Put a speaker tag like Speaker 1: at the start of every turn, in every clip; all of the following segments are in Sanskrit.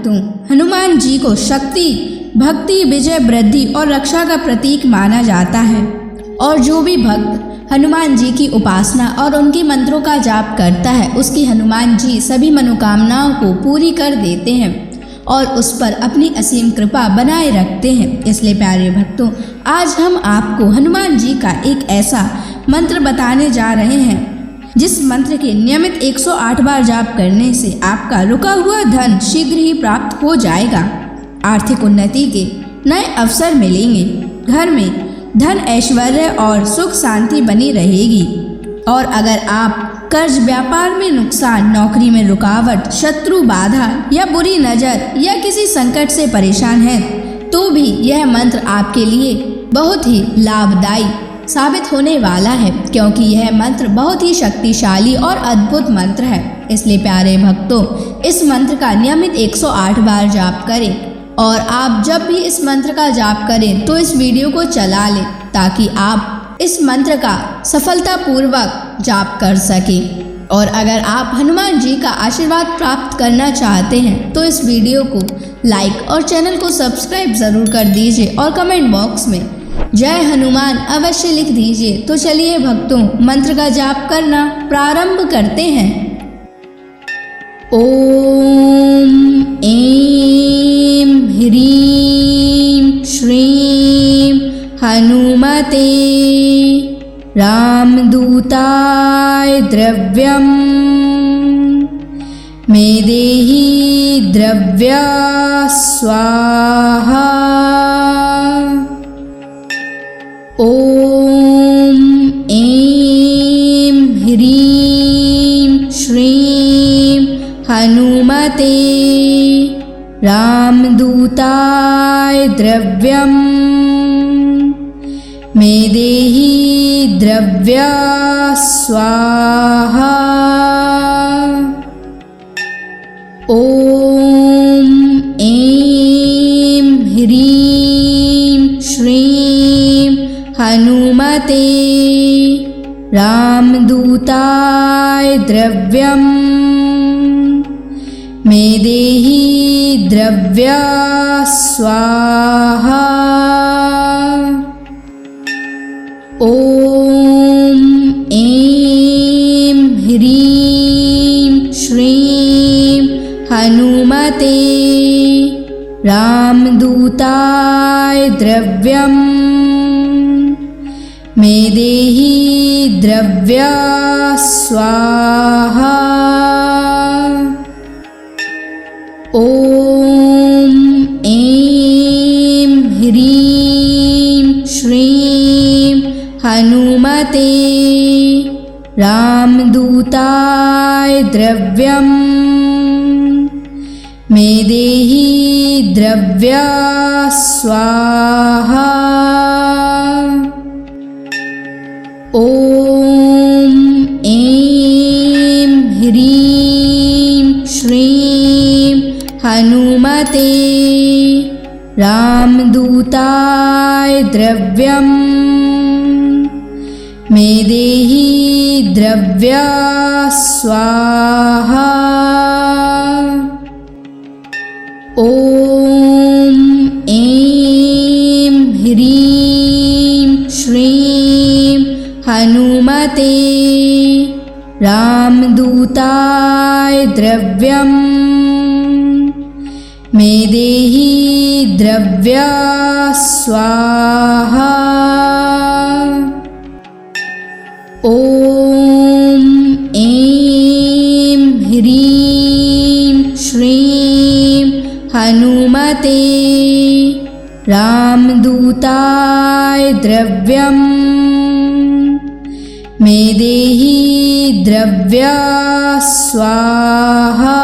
Speaker 1: भक्तों, हनुमान जी को शक्ति, भक्ति, विजय, वृद्धि और रक्षा का प्रतीक माना जाता है और जो भी भक्त हनुमान जी की उपासना और उनके मंत्रों का जाप करता है उसकी हनुमान जी सभी मनोकामनाओं को पूरी कर देते हैं और उस पर अपनी असीम कृपा बनाए रखते हैं। इसलिए प्यारे भक्तों, आज हम आपको हनुमान जी का एक ऐसा मंत्र बताने जा रहे हैं जिस मंत्र के नियमित 108 बार जाप करने से आपका रुका हुआ धन शीघ्र ही प्राप्त हो जाएगा। आर्थिक उन्नति के नए अवसर मिलेंगे, घर में धन, ऐश्वर्य और सुख शांति बनी रहेगी। और अगर आप कर्ज, व्यापार में नुकसान, नौकरी में रुकावट, शत्रु बाधा या बुरी नज़र या किसी संकट से परेशान हैं तो भी यह मंत्र आपके लिए बहुत ही लाभदायी साबित होने वाला है, क्योंकि यह मंत्र बहुत ही शक्तिशाली और अद्भुत मंत्र है। इसलिए प्यारे भक्तों, इस मंत्र का नियमित 108 बार जाप करें और आप जब भी इस मंत्र का जाप करें तो इस वीडियो को चला लें ताकि आप इस मंत्र का सफलतापूर्वक जाप कर सकें। और अगर आप हनुमान जी का आशीर्वाद प्राप्त करना चाहते हैं तो इस वीडियो को लाइक और चैनल को सब्सक्राइब ज़रूर कर दीजिए और कमेंट बॉक्स में जय हनुमान अवश्य लिख दीजिए। तो चलिए भक्तों, मंत्र का जाप करना प्रारंभ करते हैं। ओम ऐं ह्रीं श्रीं हनुमते रामदूताय द्रव्यं मे देहि द्रव्या स्वाहा। ओम ऐं ह्रीं श्रीं हनुमते रामदूताय द्रव्यं मे देहि द्रव्या स्वाहा। ओम ऐं ह्रीं श्रीं हनुमते रामदूताय द्रव्यं मे देहि द्रव्या स्वाहा। ओम ऐं ह्रीं श्रीं हनुमते रामदूताय द्रव्यं मे देहि द्रव्या स्वाहा। ओम ऐं ह्रीं श्रीं हनुमते रामदूताय द्रव्यं मे देहि द्रव्या स्वाहा। ओम ऐं ह्रीं श्रीं हनुमते रामदूताय द्रव्यं मे देहि द्रव्या स्वाहा। ओम ऐं ह्रीं श्रीं हनुमते रामदूताय द्रव्यं मे देहि द्रव्या स्वाहा। ओम ऐं ह्रीं श्रीं हनुमते रामदूताय द्रव्यं मे देहि द्रव्या स्वाहा।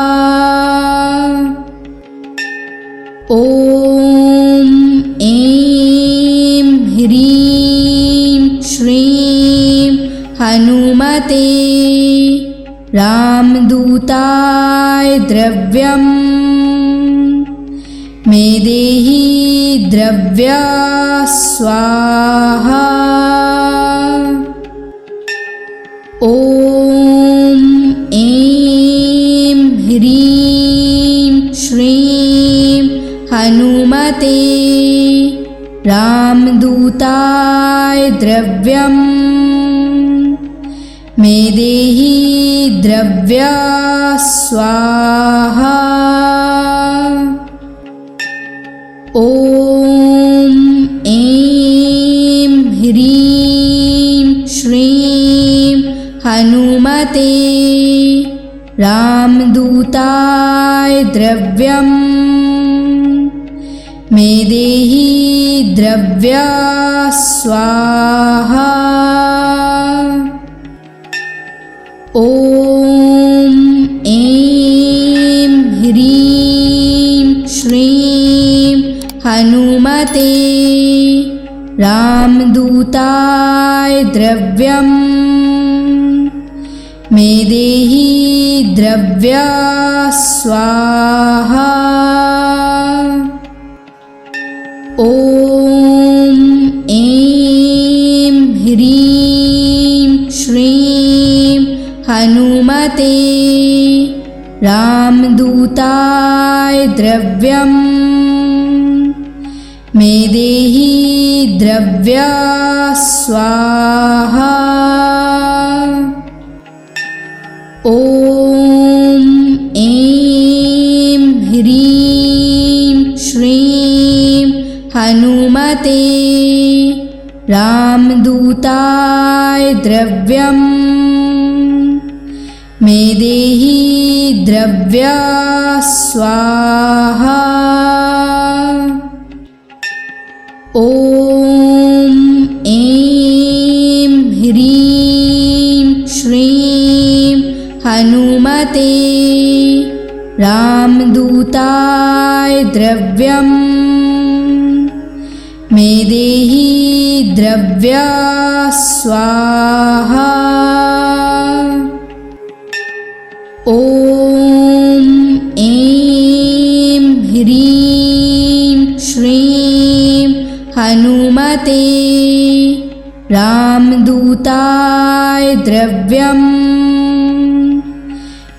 Speaker 1: ओम ऐं ह्रीं श्रीं हनुमते रामदूताय द्रव्यं मे देहि द्रव्या स्वाहा। ओम ऐं ह्रीं श्रीं द्रव्यम् मे देहि द्रव्या स्वाहा। ॐ ऐं ह्रीं श्रीं हनुमते रामदूताय द्रव्यम् मे देहि द्रव्या स्वाहा। ॐ ऐं ह्रीं श्रीं हनुमते रामदूताय द्रव्यम् मे देहि द्रव्या स्वाहा। ॐ ऐं ह्रीं श्रीं हनुमते रामदूताय द्रव्यम् मे देहि द्रव्या स्वाहा। ॐ ऐं ह्रीं श्रीं हनुमते रामदूताय द्रव्यम् मे देहि द्रव्या स्वाहा। ॐ ऐं ह्रीं श्रीं हनुमते रामदूताय द्रव्यम् मे देहि द्रव्या स्वाहा। ॐ ऐं ह्रीं श्रीं हनुमते रामदूताय द्रव्यम्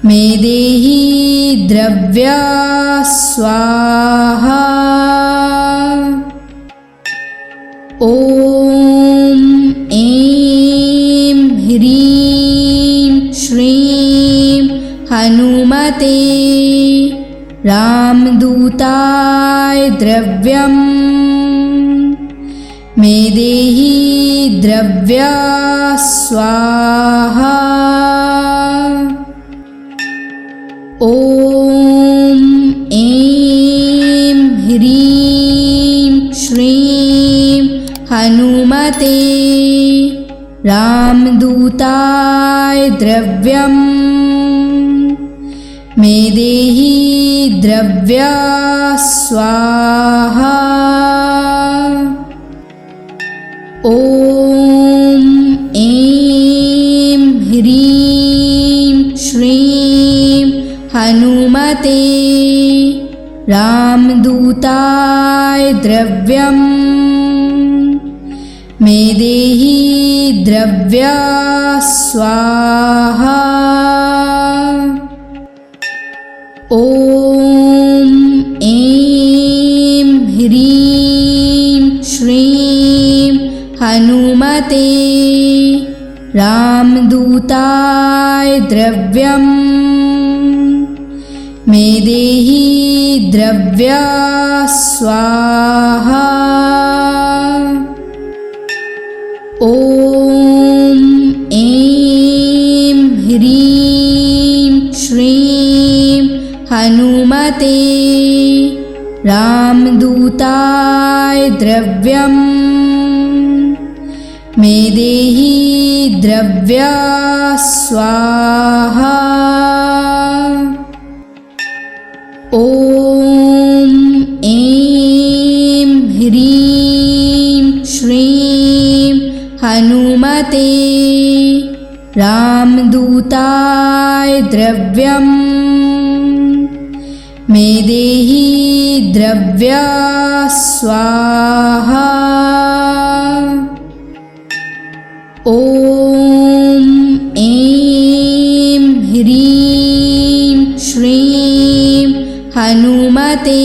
Speaker 1: मे देहि द्रव्या स्वाहा। ॐ ऐं ह्रीं श्रीं हनुमते रामदूताय द्रव्यम् मे देहि द्रव्या स्वाहा। ॐ ऐं ह्रीं श्रीं हनुमते रामदूताय द्रव्यम् मे देहि द्रव्या स्वाहा। ॐ ऐं ह्रीं श्रीं हनुमते रामदूताय द्रव्यम् मे देहि द्रव्या स्वाहा। ॐ ऐं ह्रीं श्रीं हनुमते रामदूताय द्रव्यम् मे देहि द्रव्या स्वाहा। ॐ ऐं ह्रीं श्रीं हनुमते रामदूताय द्रव्यम् मे देहि द्रव्या स्वाहा। ॐ ऐं ह्रीं श्रीं हनुमते रामदूताय द्रव्यम् मे देहि द्रव्या स्वाहा। ॐ ऐं ह्रीं श्रीं हनुमते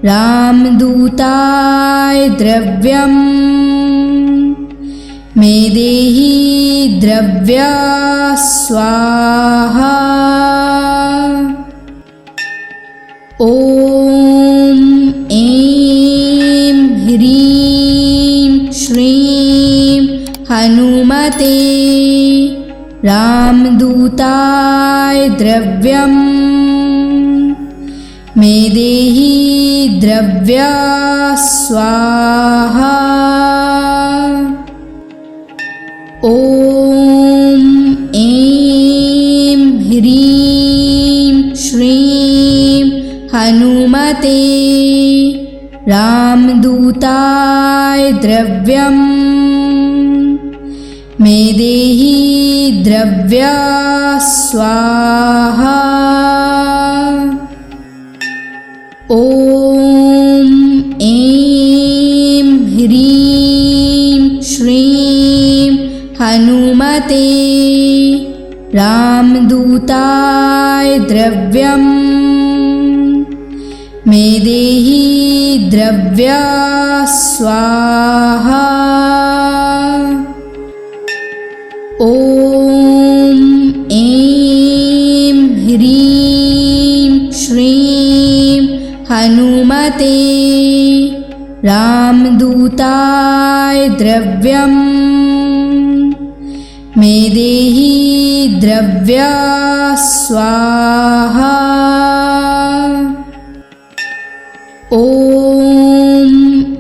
Speaker 1: रामदूताय द्रव्यम् मे देहि द्रव्या स्वाहा। ॐ ऐं ह्रीं श्रीं हनुमते रामदूताय द्रव्यम्। मे देहि द्रव्या स्वाहा। ॐ ऐं ह्रीं श्रीं हनुमते रामदूताय द्रव्यम्। मे देहि द्रव्या स्वाहा। ॐ ऐं ह्रीं श्रीं हनुमते रामदूताय द्रव्यम्। मे देहि द्रव्या स्वाहा। ॐ ऐं ह्रीं श्रीं हनुमते रामदूताय द्रव्यम्। मे देहि द्रव्या स्वाहा। ॐ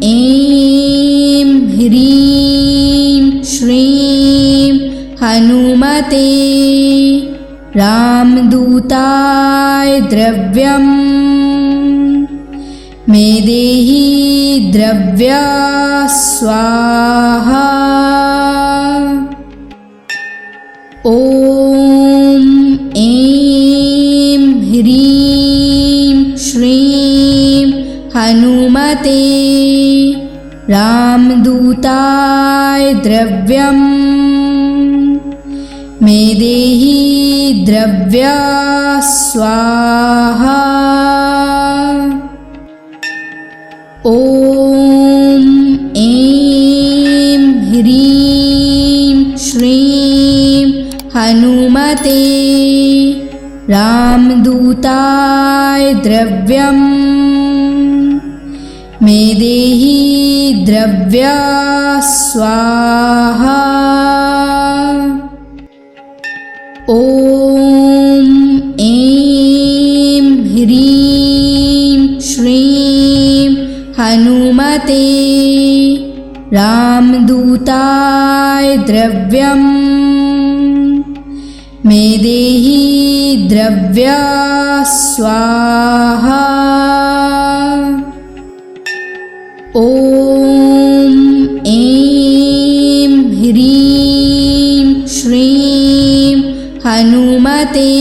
Speaker 1: ऐं ह्रीं श्रीं हनुमते रामदूताय द्रव्यम्। मे देहि द्रव्या स्वाहा। ॐ ऐं ह्रीं श्रीं हनुमते रामदूताय द्रव्यम्। मे देहि द्रव्या स्वाहा। ॐ ऐं ह्रीं श्रीं हनुमते रामदूताय द्रव्यम्। मे देहि द्रव्या स्वाहा। ॐ ऐं ह्रीं श्रीं हनुमते रामदूताय द्रव्यम्। मे देहि द्रव्या स्वाहा। ॐ ऐं ह्रीं श्रीं हनुमते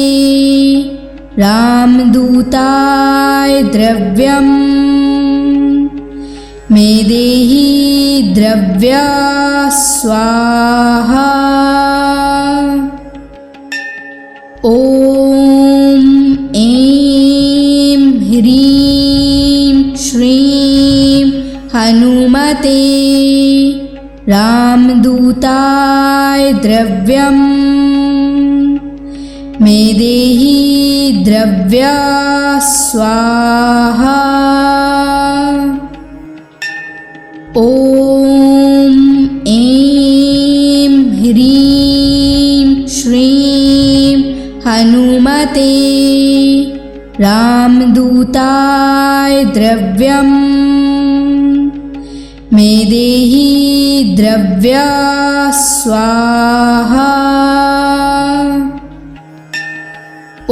Speaker 1: रामदूताय द्रव्यम्। मे देहि द्रव्या स्वाहा। ॐ ऐं ह्रीं श्रीं हनुमते रामदूताय द्रव्यम्। मे देहि द्रव्या स्वाहा। ॐ ऐं ह्रीं श्रीं हनुमते रामदूताय द्रव्यम्। मे देहि द्रव्या स्वाहा। ॐ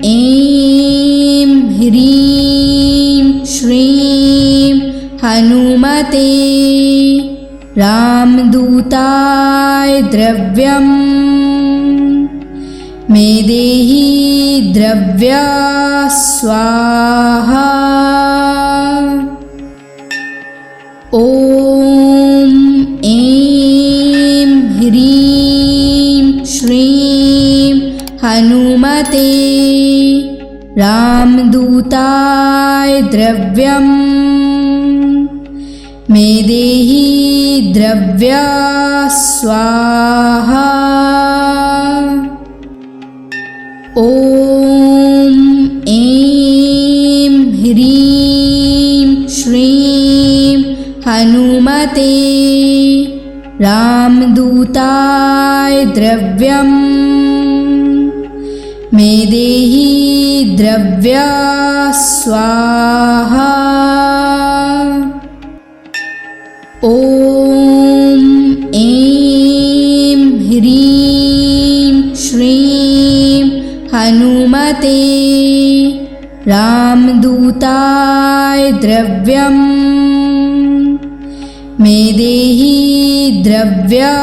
Speaker 1: ऐं ह्रीं श्रीं हनुमते रामदूताय द्रव्यम्। मे देहि द्रव्या स्वाहा। ॐ ऐं ह्रीं श्रीं हनुमते रामदूताय द्रव्यम्। मे देहि द्रव्या स्वाहा। ॐ ऐं ह्रीं श्रीं हनुमते रामदूताय द्रव्यम् मे देहि द्रव्या स्वाहा। ॐ ऐं ह्रीं श्रीं हनुमते रामदूताय द्रव्यम् मे देहि द्रव्या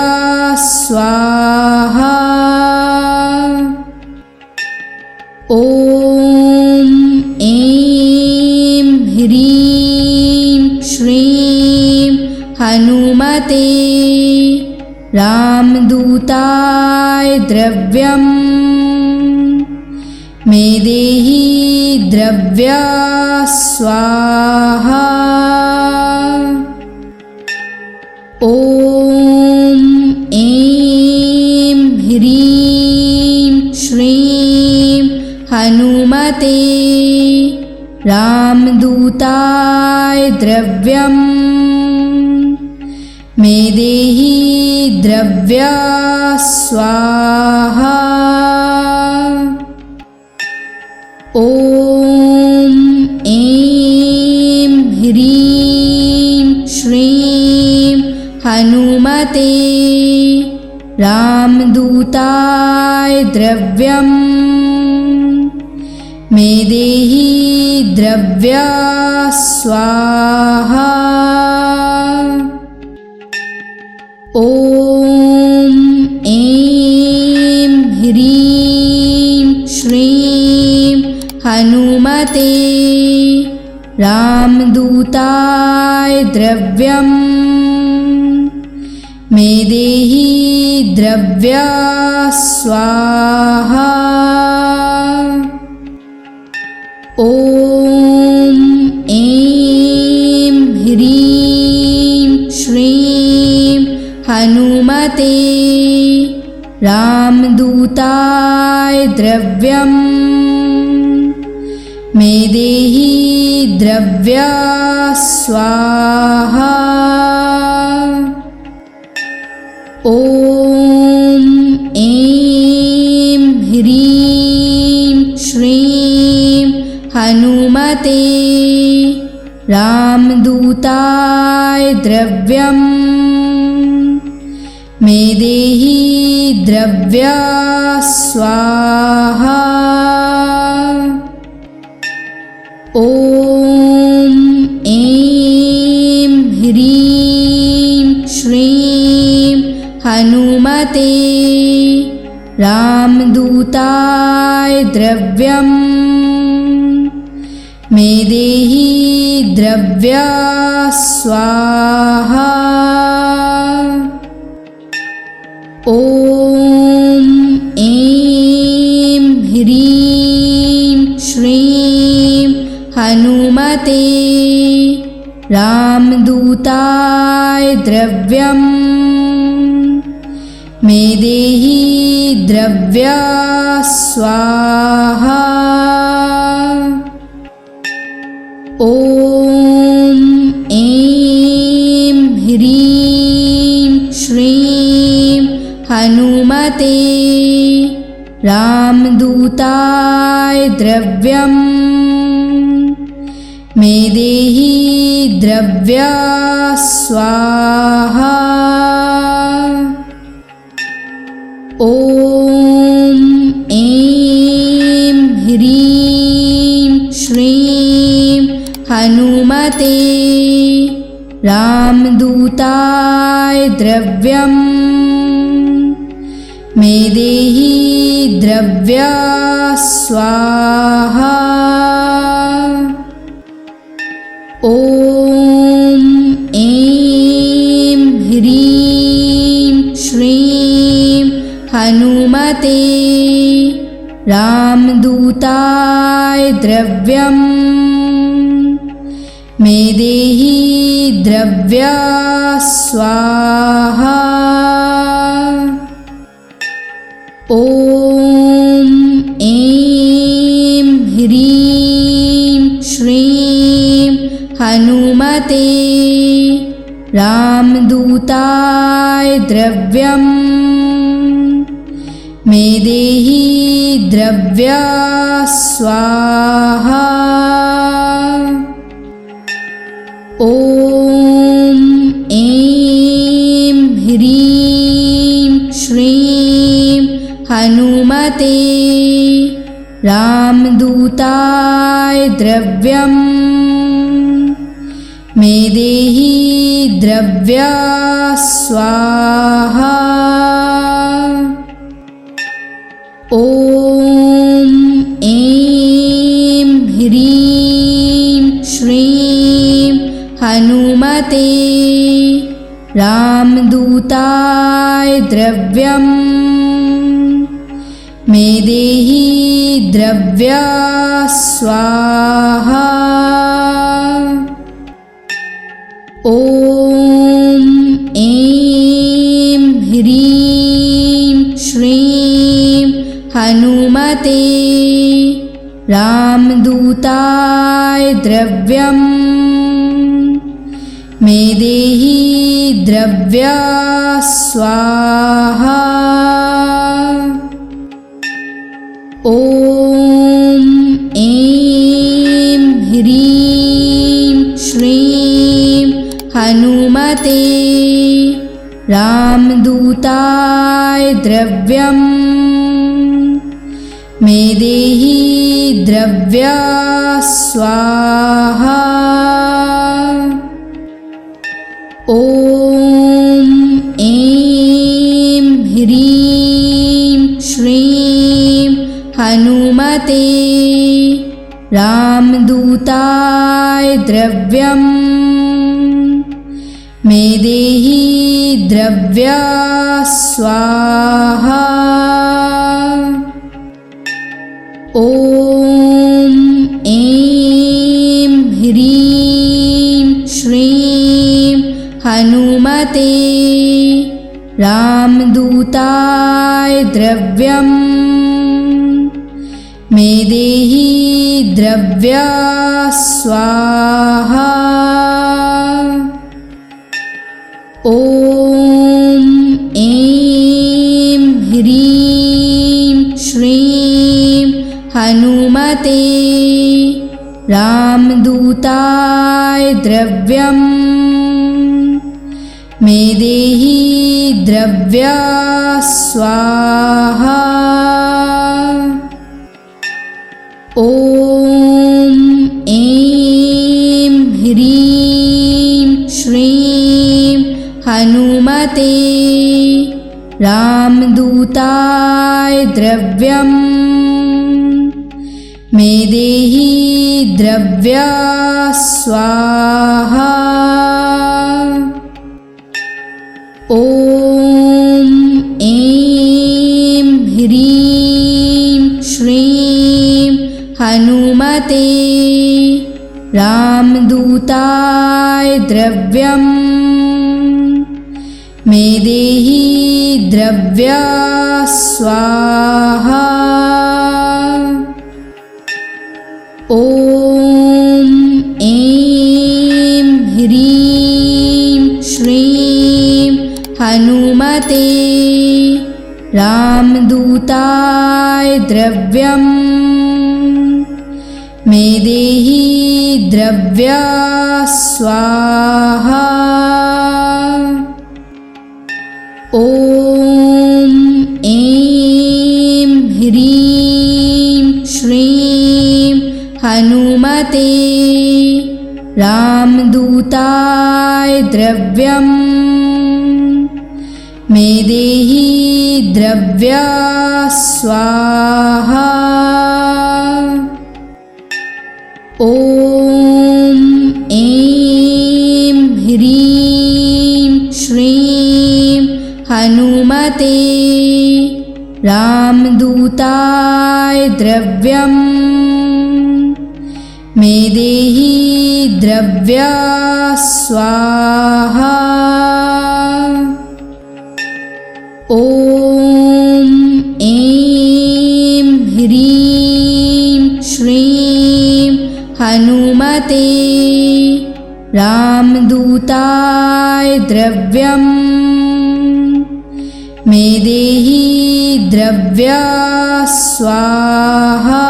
Speaker 1: स्वाहा। ॐ ऐं ह्रीं श्रीं हनुमते रामदूताय द्रव्यम् मे देहि द्रव्या स्वाहा। ॐ ऐं ह्रीं श्रीं हनुमते रामदूताय द्रव्यम् मे देहि द्रव्या स्वाहा। ॐ ऐं ह्रीं श्रीं हनुमते रामदूताय द्रव्यम् मे देहि द्रव्या स्वाहा। ॐ ऐं ह्रीं श्रीं हनुमते रामदूताय द्रव्यम् मे देहि द्रव्या स्वाहा। ॐ ऐं ह्रीं श्रीं हनुमते रामदूताय द्रव्यम् मे देहि द्रव्या स्वाहा। ॐ ऐं ह्रीं श्रीं हनुमते रामदूताय द्रव्यम् मे देहि द्रव्या स्वाहा। ॐ ऐं ह्रीं श्रीं हनुमते रामदूताय द्रव्यम् मे देहि द्रव्या स्वाहा। ॐ ऐं ह्रीं श्रीं हनुमते रामदूताय द्रव्यम् मे देहि द्रव्या स्वाहा। ॐ ऐं ह्रीं श्रीं हनुमते रामदूताय द्रव्यम् मे देहि द्रव्या स्वाहा। ॐ ऐं ह्रीं श्रीं हनुमते रामदूताय द्रव्यम् मे देहि द्रव्या स्वाहा। ॐ ऐं ह्रीं श्रीं हनुमते रामदूताय द्रव्यम् मेदेहि द्रव्या स्वाहा। ॐ ऐं ह्रीं श्रीं हनुमते रामदूताय द्रव्यम् मेदेहि द्रव्या स्वाहा। ॐ ऐं ह्रीं श्रीं हनुमते रामदूताय द्रव्यम् मेदेहि द्रव्या स्वाहा। ॐ ऐं ह्रीं श्रीं हनुमते रामदूताय द्रव्यम् मेदेहि द्रव्या स्वाहा। ॐ ऐं ह्रीं श्रीं हनुमते रामदूताय द्रव्यम् मेदेहि द्रव्या स्वाहा। ॐ ऐं ह्रीं श्रीं हनुमते रामदूताय द्रव्यम् मेदेहि द्रव्या स्वाहा। ॐ ऐं ह्रीं श्रीं हनुमते रामदूताय द्रव्यम् मेदेहि द्रव्या स्वाहा। ॐ ऐं ह्रीं श्रीं हनुमते रामदूताय द्रव्यम् मेदेहि द्रव्या स्वाहा। ॐ ऐं ह्रीं श्रीं हनुमते रामदूताय द्रव्यम् मेदेहि द्रव्या स्वाहा। ॐ ऐं ह्रीं श्रीं हनुमते रामदूताय द्रव्यम् मेदेहि द्रव्या स्वाहा। ॐ ऐं ह्रीं श्रीं हनुमते रामदूताय द्रव्यम् मेदेहि द्रव्या स्वाहा। ॐ ऐं ह्रीं श्रीं हनुमते रामदूताय द्रव्यम् मेदेहि द्रव्या स्वाहा। ॐ ऐं ह्रीं श्रीं हनुमते रामदूताय द्रव्यम् मेदेहि द्रव्या स्वाहा। ॐ ऐं ह्रीं श्रीं हनुमते रामदूताय द्रव्यम् मे देहि द्रव्या स्वाहा। ॐ ऐं ह्रीं श्रीं हनुमते रामदूताय द्रव्यम् मे देहि द्रव्या स्वाहा।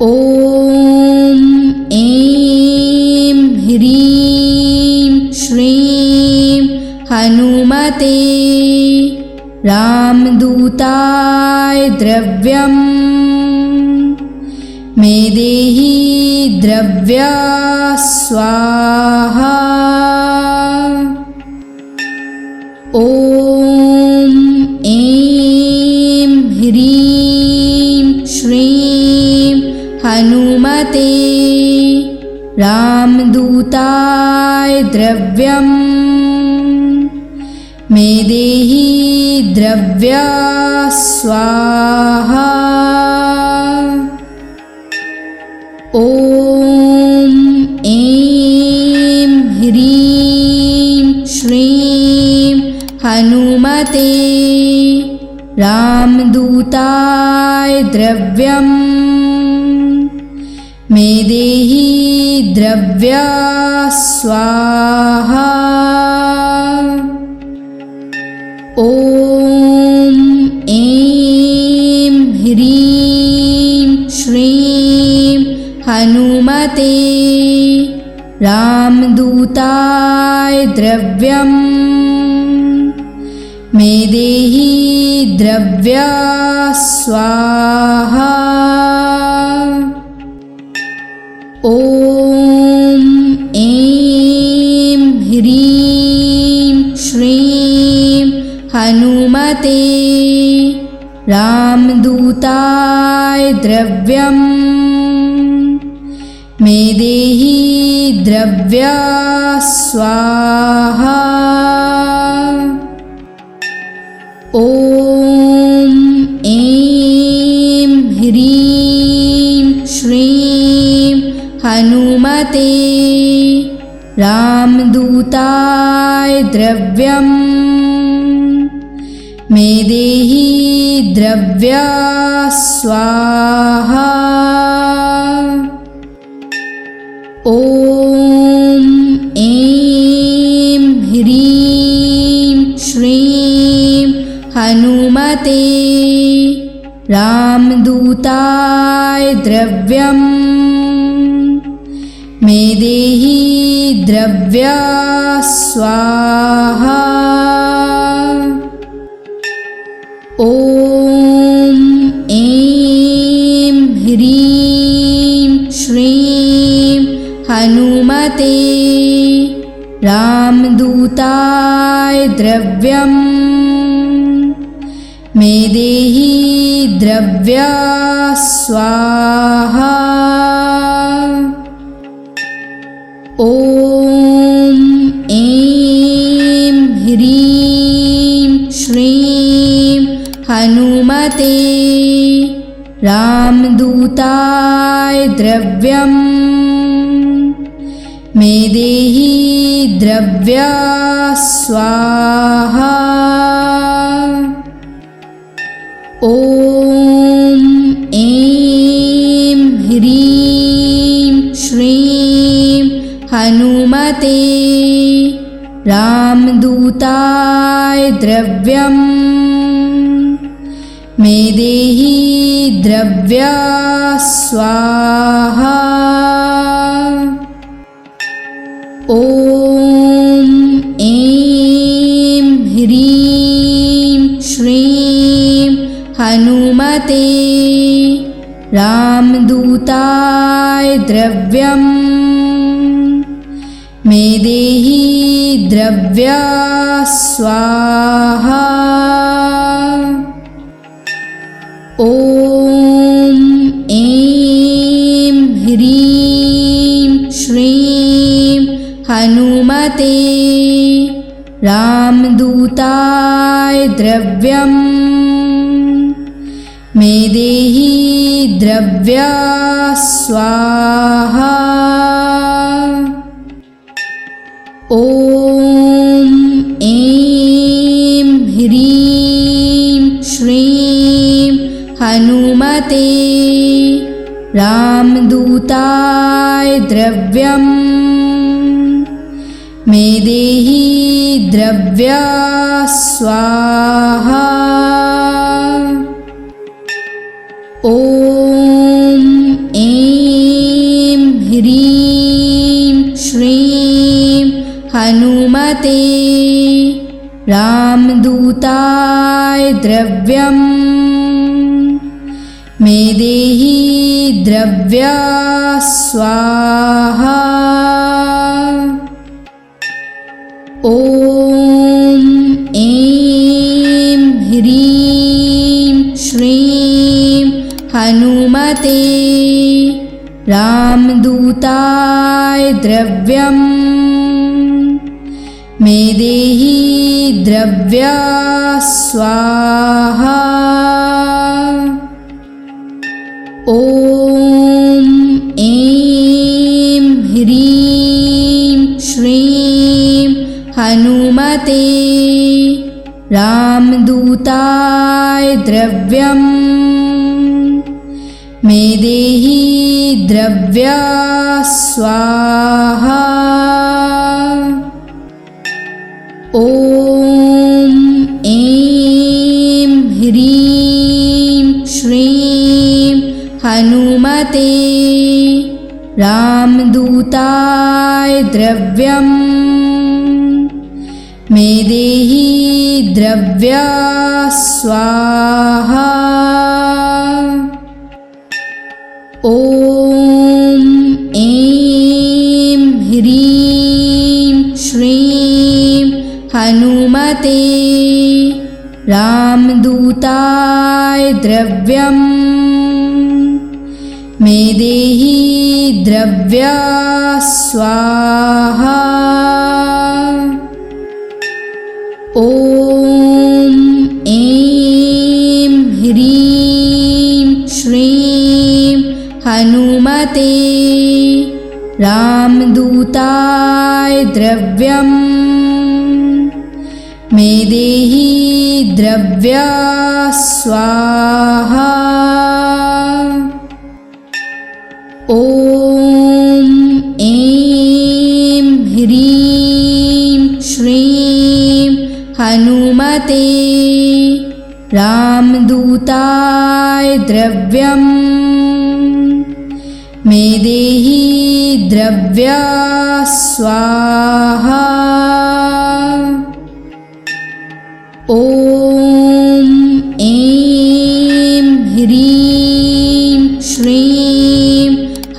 Speaker 1: ॐ ऐं ह्रीं श्रीं हनुमते रामदूताय द्रव्यम् मे देहि द्रव्या स्वाहा। ॐ ऐं ह्रीं श्रीं हनुमते रामदूताय द्रव्यम् मे देहि द्रव्या स्वाहा। ॐ ऐं ह्रीं श्रीं हनुमते रामदूताय द्रव्यम् मे देहि द्रव्या स्वाहा। ॐ ऐं ह्रीं श्रीं हनुमते रामदूताय द्रव्यम् मे देहि द्रव्या स्वाहा। ॐ ऐं ह्रीं श्रीं हनुमते रामदूताय द्रव्यम् मे देहि द्रव्या स्वाहा। ॐ ऐं ह्रीं श्रीं हनुमते रामदूताय द्रव्यम् मे देहि द्रव्या स्वाहा। ॐ ऐं ह्रीं श्रीं हनुमते रामदूताय द्रव्यम् मे देहि द्रव्या स्वाहा। ॐ ऐं ह्रीं श्रीं हनुमते रामदूताय द्रव्यम् मे देहि द्रव्या स्वाहा। ॐ ऐं ह्रीं श्रीं हनुमते रामदूताय द्रव्यम् मे देहि द्रव्या स्वाहा। ॐ ऐं ह्रीं श्रीं हनुमते रामदूताय द्रव्यम् मे देहि द्रव्या स्वाहा। ॐ ऐं ह्रीं श्रीं हनुमते रामदूताय द्रव्यम् मे देहि द्रव्या स्वाहा। ॐ ऐं ह्रीं श्रीं हनुमते रामदूताय द्रव्यम् मे देहि द्रव्या स्वाहा। ॐ ऐं ह्रीं श्रीं हनुमते रामदूताय द्रव्यम्। मे देहि द्रव्या स्वाहा। ॐ ऐं ह्रीं श्रीं हनुमते रामदूताय द्रव्यम्। मे देहि द्रव्या स्वाहा। ॐ ऐं ह्रीं श्रीं हनुमते रामदूताय द्रव्यम्। मे देहि द्रव्या स्वाहा। ॐ ऐं ह्रीं श्रीं हनुमते रामदूताय द्रव्यम्। मे देहि द्रव्या स्वाहा। ॐ ऐं ह्रीं श्रीं हनुमते रामदूताय द्रव्यम्। मे देहि द्रव्या स्वाहा। ॐ ऐं ह्रीं श्रीं हनुमते रामदूताय द्रव्यम्। मे देहि द्रव्या स्वाहा। ॐ ऐं ह्रीं श्रीं हनुमते रामदूताय द्रव्यम्। मे देहि द्रव्या स्वाहा। ॐ ऐं ह्रीं श्रीं हनुमते रामदूताय द्रव्यम्। मे देहि द्रव्या स्वाहा। ॐ ऐं ह्रीं श्रीं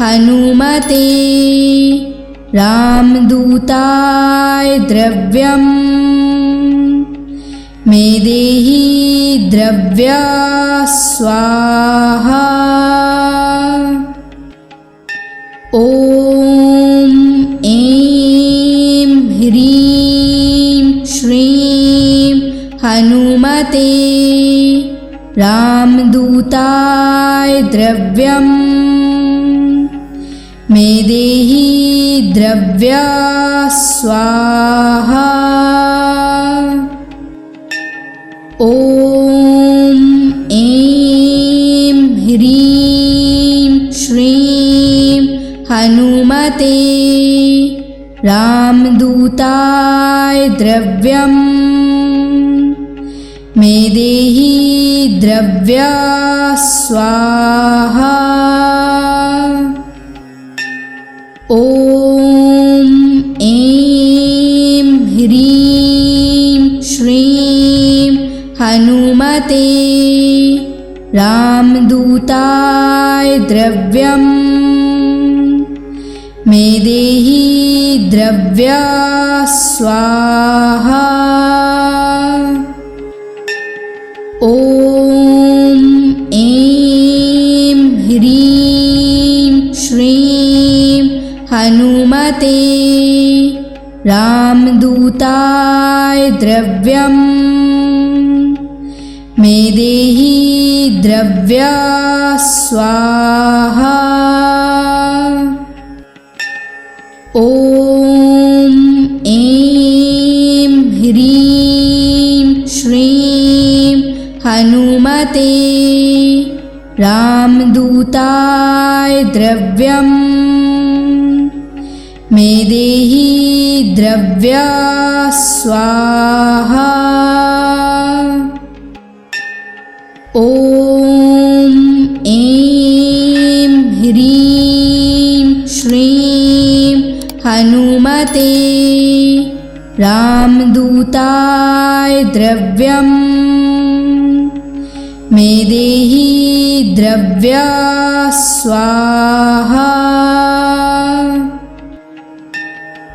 Speaker 1: हनुमते रामदूताय द्रव्यम्। मे देहि द्रव्या स्वाहा। ॐ ऐं ह्रीं श्रीं हनुमते रामदूताय द्रव्यम्। मे देहि द्रव्या स्वाहा। ॐ ऐं ह्रीं श्रीं हनुमते रामदूताय द्रव्यम्। मे देहि द्रव्या स्वाहा। ॐ ऐं ह्रीं श्रीं हनुमते रामदूताय द्रव्यम्। मे देहि द्रव्या स्वाहा। ॐ ऐं ह्रीं श्रीं हनुमते रामदूताय द्रव्यम्। मेदेहि द्रव्या स्वाहा। ॐ ऐं ह्रीं श्रीं हनुमते रामदूताय द्रव्यम्। मेदेहि द्रव्या स्वाहा। ॐ ऐं ह्रीं श्रीं हनुमते रामदूताय द्रव्यम्। मेदेहि द्रव्या स्वाहा।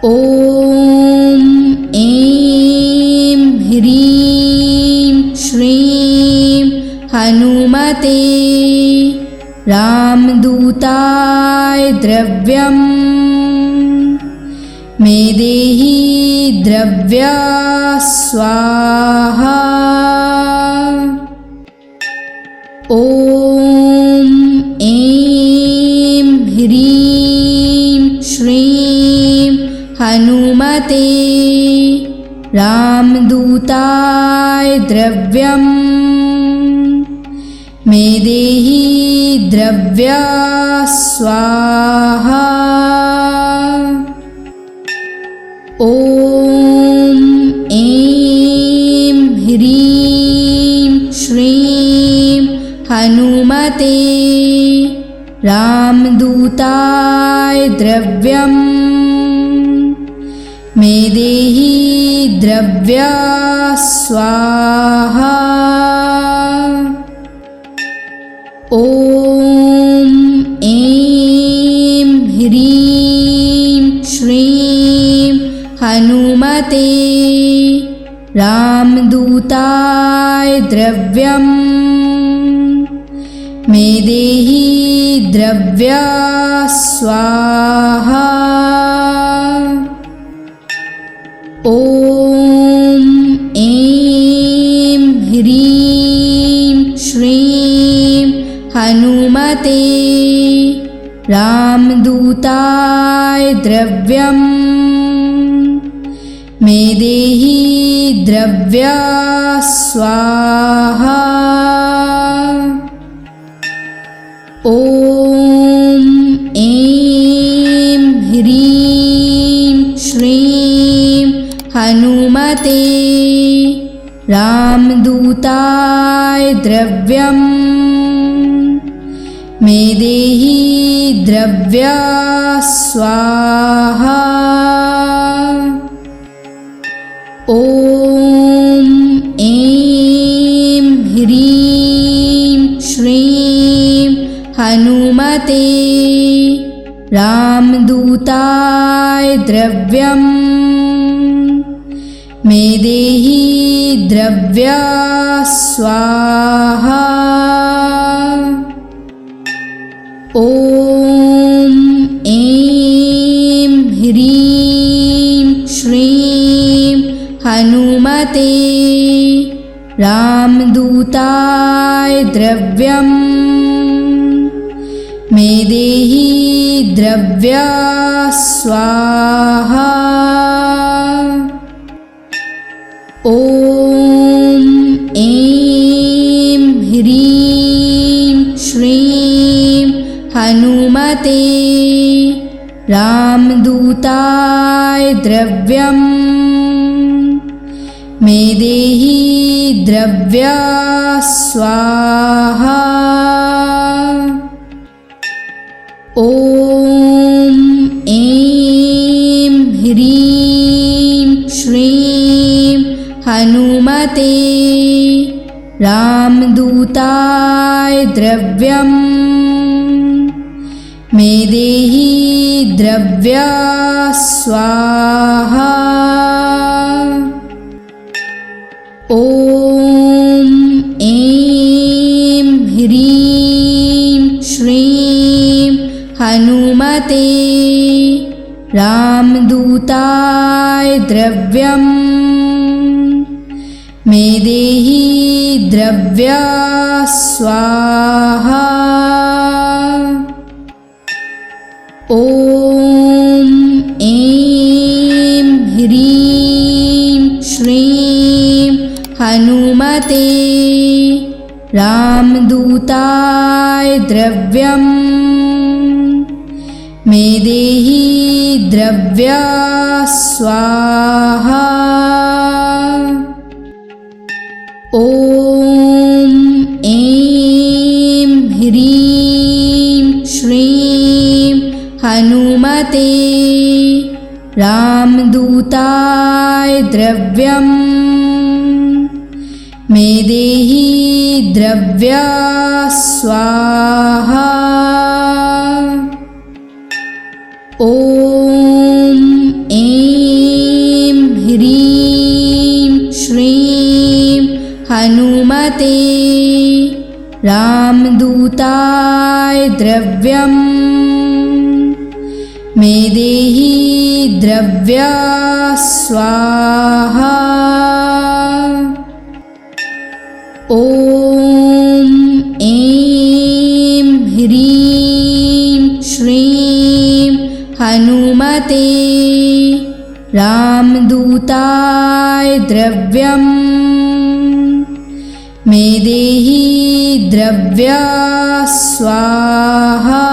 Speaker 1: ॐ ऐं ह्रीं श्रीं हनुमते रामदूताय द्रव्यम्। मेदेहि द्रव्या स्वाहा। ॐ ऐं ह्रीं श्रीं हनुमते रामदूताय द्रव्यम्। मेदेहि द्रव्या स्वाहा। ॐ ऐं ह्रीं श्रीं हनुमते रामदूताय द्रव्यम्। मेदेहि द्रव्या स्वाहा। ॐ ऐं ह्रीं श्रीं हनुमते रामदूताय द्रव्यम्। मेदेहि द्रव्या स्वाहा। ॐ ऐं ह्रीं श्रीं हनुमते रामदूताय द्रव्यम्। मेदेहि द्रव्या स्वाहा। ॐ ऐं ह्रीं श्रीं हनुमते रामदूताय द्रव्यम्। मेदेहि द्रव्या स्वाहा। ॐ ऐं ह्रीं श्रीं हनुमते रामदूताय द्रव्यम्। मेदेहि द्रव्या स्वाहा। ॐ ऐं ह्रीं श्रीं हनुमते रामदूताय द्रव्यम्। मेदेहि द्रव्या स्वाहा। ॐ ऐं ह्रीं श्रीं हनुमते रामदूताय द्रव्यम्। मेदेहि द्रव्या स्वाहा। ॐ ऐं ह्रीं श्रीं हनुमते रामदूताय द्रव्यम्। मेदेहि द्रव्या स्वाहा। ॐ ऐं ह्रीं श्रीं हनुमते रामदूताय द्रव्यम्। मेदेहि द्रव्या स्वाहा। ॐ ऐं ह्रीं श्रीं हनुमते रामदूताय द्रव्यम् मेदेहि द्रव्या स्वाहा। ॐ ऐं ह्रीं श्रीं हनुमते रामदूताय द्रव्यम् मेदेहि द्रव्या स्वाहा। ॐ ऐं ह्रीं श्रीं हनुमते रामदूताय द्रव्यम् मेदेहि द्रव्या स्वाहा। ॐ ऐं ह्रीं श्रीं हनुमते रामदूताय द्रव्यम् मेदेहि द्रव्या स्वाहा।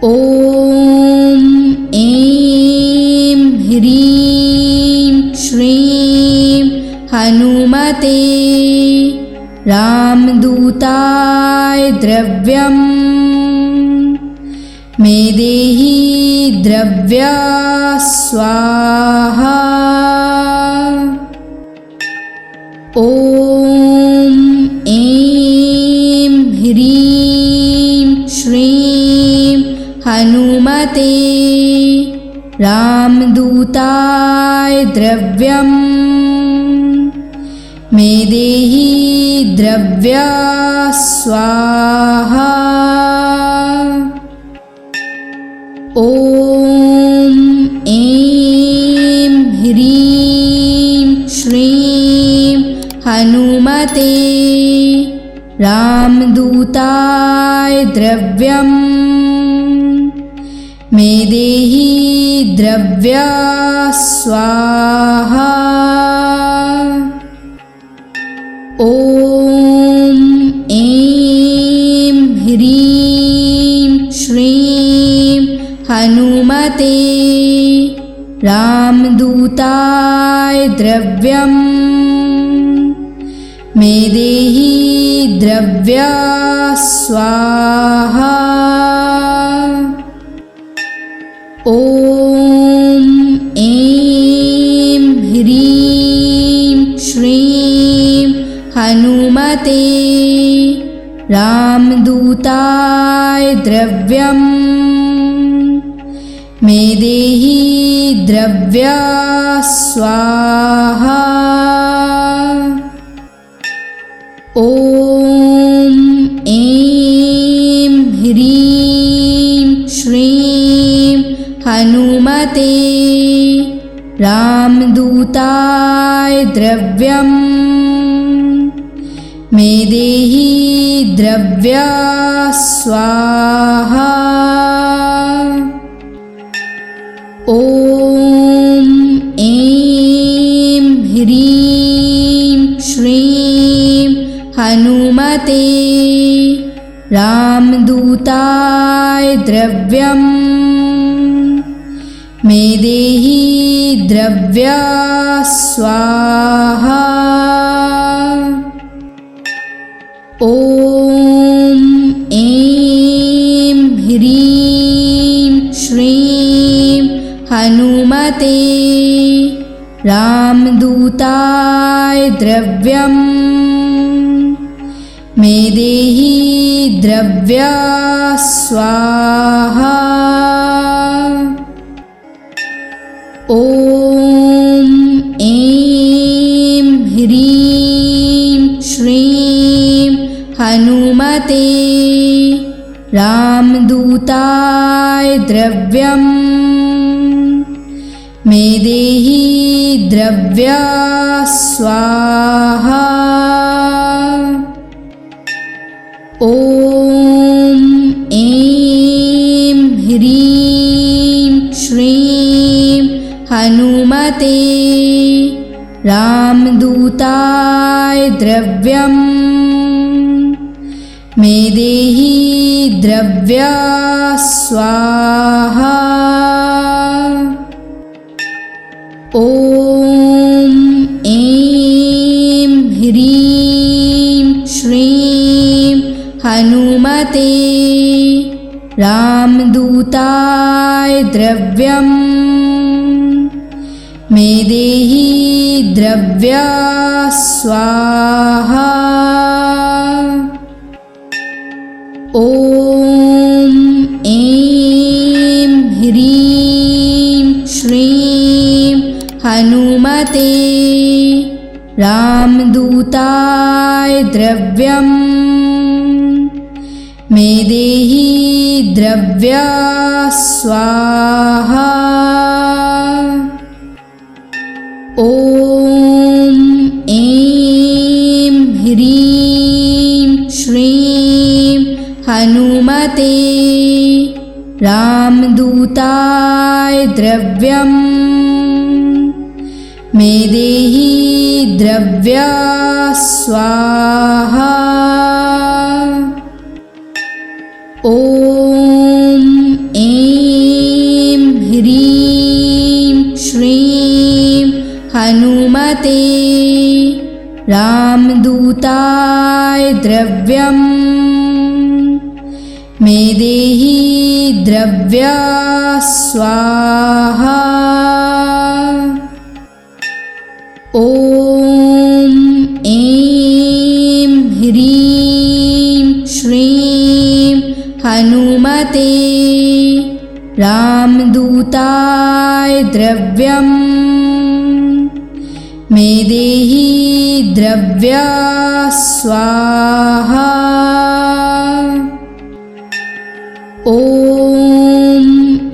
Speaker 1: ॐ ऐं ह्रीं श्रीं हनुमते रामदूताय द्रव्यम् मेदेहि द्रव्या स्वाहा। ॐ ऐं ह्रीं श्रीं हनुमते रामदूताय द्रव्यम् मेदेहि द्रव्या स्वाहा। ॐ ऐं ह्रीं श्रीं हनुमते रामदूताय द्रव्यम् मेदेहि द्रव्या स्वाहा। ॐ ऐं ह्रीं श्रीं हनुमते रामदूताय द्रव्यम् मेदेहि द्रव्या स्वाहा। ॐ ऐं ह्रीं श्रीं हनुमते रामदूताय द्रव्यम् मेदेहि द्रव्या स्वाहा। ॐ ऐं ह्रीं श्रीं हनुमते रामदूताय द्रव्यम् मेदेहि द्रव्या स्वाहा। ॐ ऐं ह्रीं श्रीं हनुमते रामदूताय द्रव्यम् मेदेहि द्रव्या स्वाहा। ॐ ऐं ह्रीं श्रीं हनुमते रामदूताय द्रव्यम् मेदेहि द्रव्या स्वाहा। ॐ ऐं ह्रीं श्रीं हनुमते रामदूताय द्रव्यम् मेदेहि द्रव्या स्वाहा। ॐ ऐं ह्रीं श्रीं हनुमते रामदूताय द्रव्यम्। मेदेहि द्रव्या स्वाहा। ॐ ऐं ह्रीं श्रीं हनुमते रामदूताय द्रव्यम्। मेदेहि द्रव्या स्वाहा। ॐ ऐं ह्रीं श्रीं हनुमते रामदूताय द्रव्यम्। मेदेहि द्रव्या स्वाहा। ॐ ऐं ह्रीं श्रीं हनुमते रामदूताय द्रव्यम्। मेदेहि द्रव्या स्वाहा। ॐ ऐं ह्रीं श्रीं हनुमते रामदूताय द्रव्यम्। मेदेहि द्रव्या स्वाहा। ॐ ऐं ह्रीं श्रीं हनुमते रामदूताय द्रव्यम्। मेदेहि द्रव्या स्वाहा। ॐ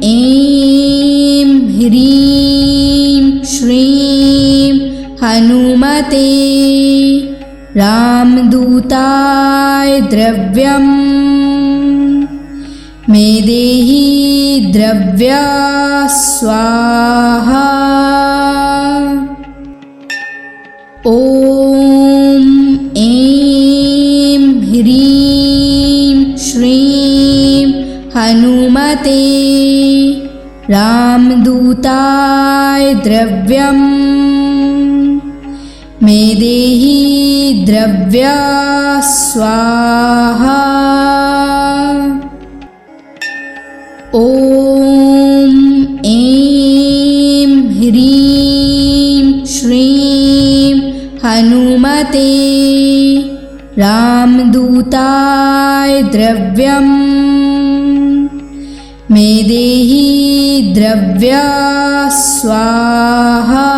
Speaker 1: ऐं ह्रीं श्रीं हनुमते रामदूताय द्रव्यम्। मेदेहि द्रव्या स्वाहा। ॐ ऐं ह्रीं श्रीं हनुमते रामदूताय द्रव्यम्। मेदेहि द्रव्या स्वाहा। ॐ ऐं ह्रीं श्रीं हनुमते रामदूताय द्रव्यम्। मेदेहि द्रव्या स्वाहा।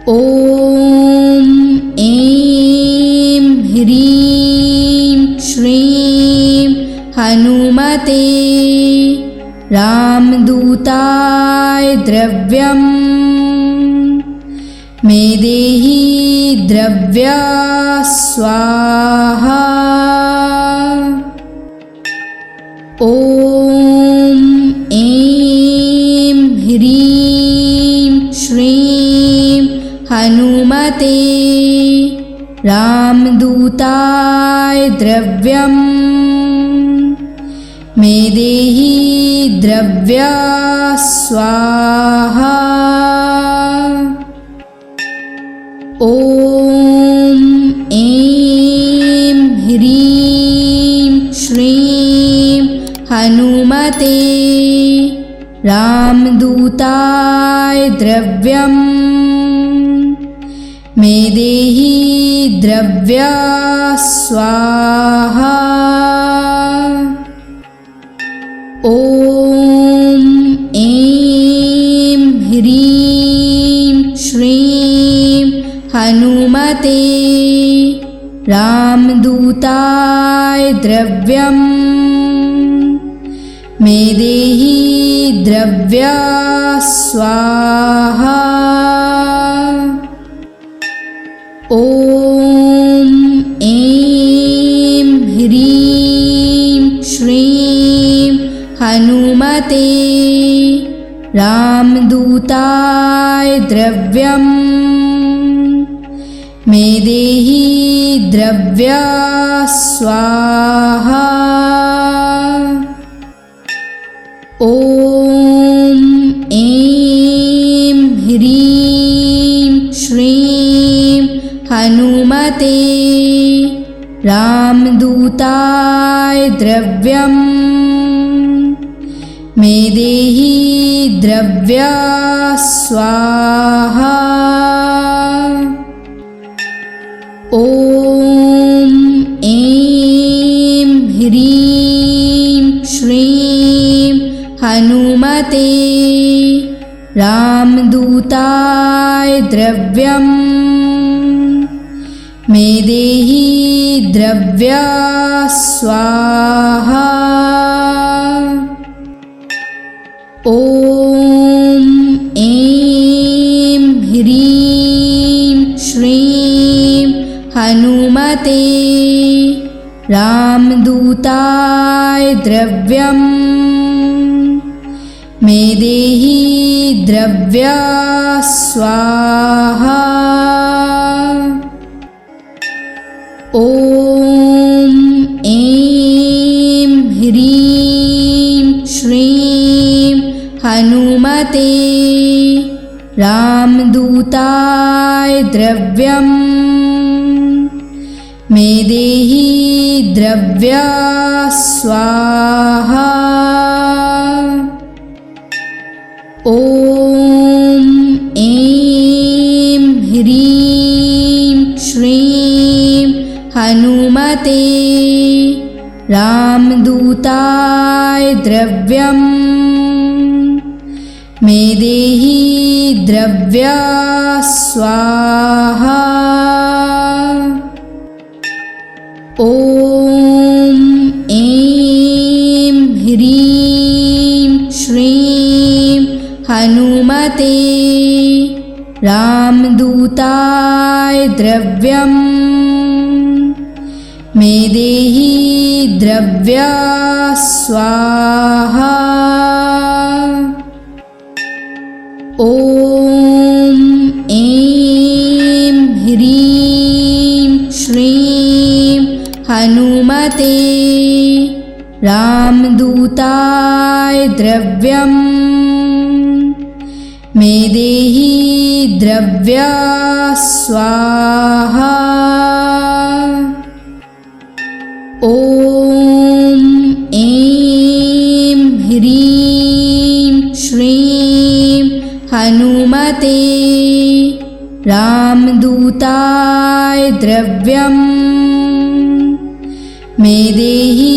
Speaker 1: ॐ ऐं ह्रीं श्रीं हनुमते रामदूताय द्रव्यम्। मेदेहि द्रव्या स्वाहा। ॐ ऐं ह्रीं श्रीं हनुमते रामदूताय द्रव्यम्। मेदेहि द्रव्या स्वाहा। ॐ ऐं ह्रीं श्रीं हनुमते रामदूताय द्रव्यम्। मेदेहि द्रव्या स्वाहा। ॐ ऐं ह्रीं श्रीं हनुमते रामदूताय द्रव्यम्। मेदेहि द्रव्या द्रव्या स्वाहा। ॐ ऐं ह्रीं श्रीं हनुमते रामदूताय द्रव्यं मे देहि द्रव्या स्वाहा। ॐ ऐं ह्रीं श्रीं हनुमते रामदूताय द्रव्यं मे देहि द्रव्या स्वाहा। ॐ ऐं ह्रीं श्रीं हनुमते रामदूताय द्रव्यं मे देहि द्रव्या स्वाहा। ॐ ऐं ह्रीं श्रीं हनुमते रामदूताय द्रव्यं मे देहि द्रव्या स्वाहा। ॐ ऐं ह्रीं श्रीं हनुमते रामदूताय द्रव्यं मे देहि द्रव्या स्वाहा। ॐ ऐं ह्रीं श्रीं हनुमते रामदूताय द्रव्यं मे देहि द्रव्या स्वाहा। ॐ ऐं ह्रीं श्रीं हनुमते रामदूताय द्रव्यं मे देहि द्रव्या स्वाहा। ॐ ऐं ह्रीं श्रीं हनुमते रामदूताय द्रव्यं मे देहि द्रव्या स्वाहा। ॐ ऐं ह्रीं श्रीं हनुमते रामदूताय द्रव्यं मे देहि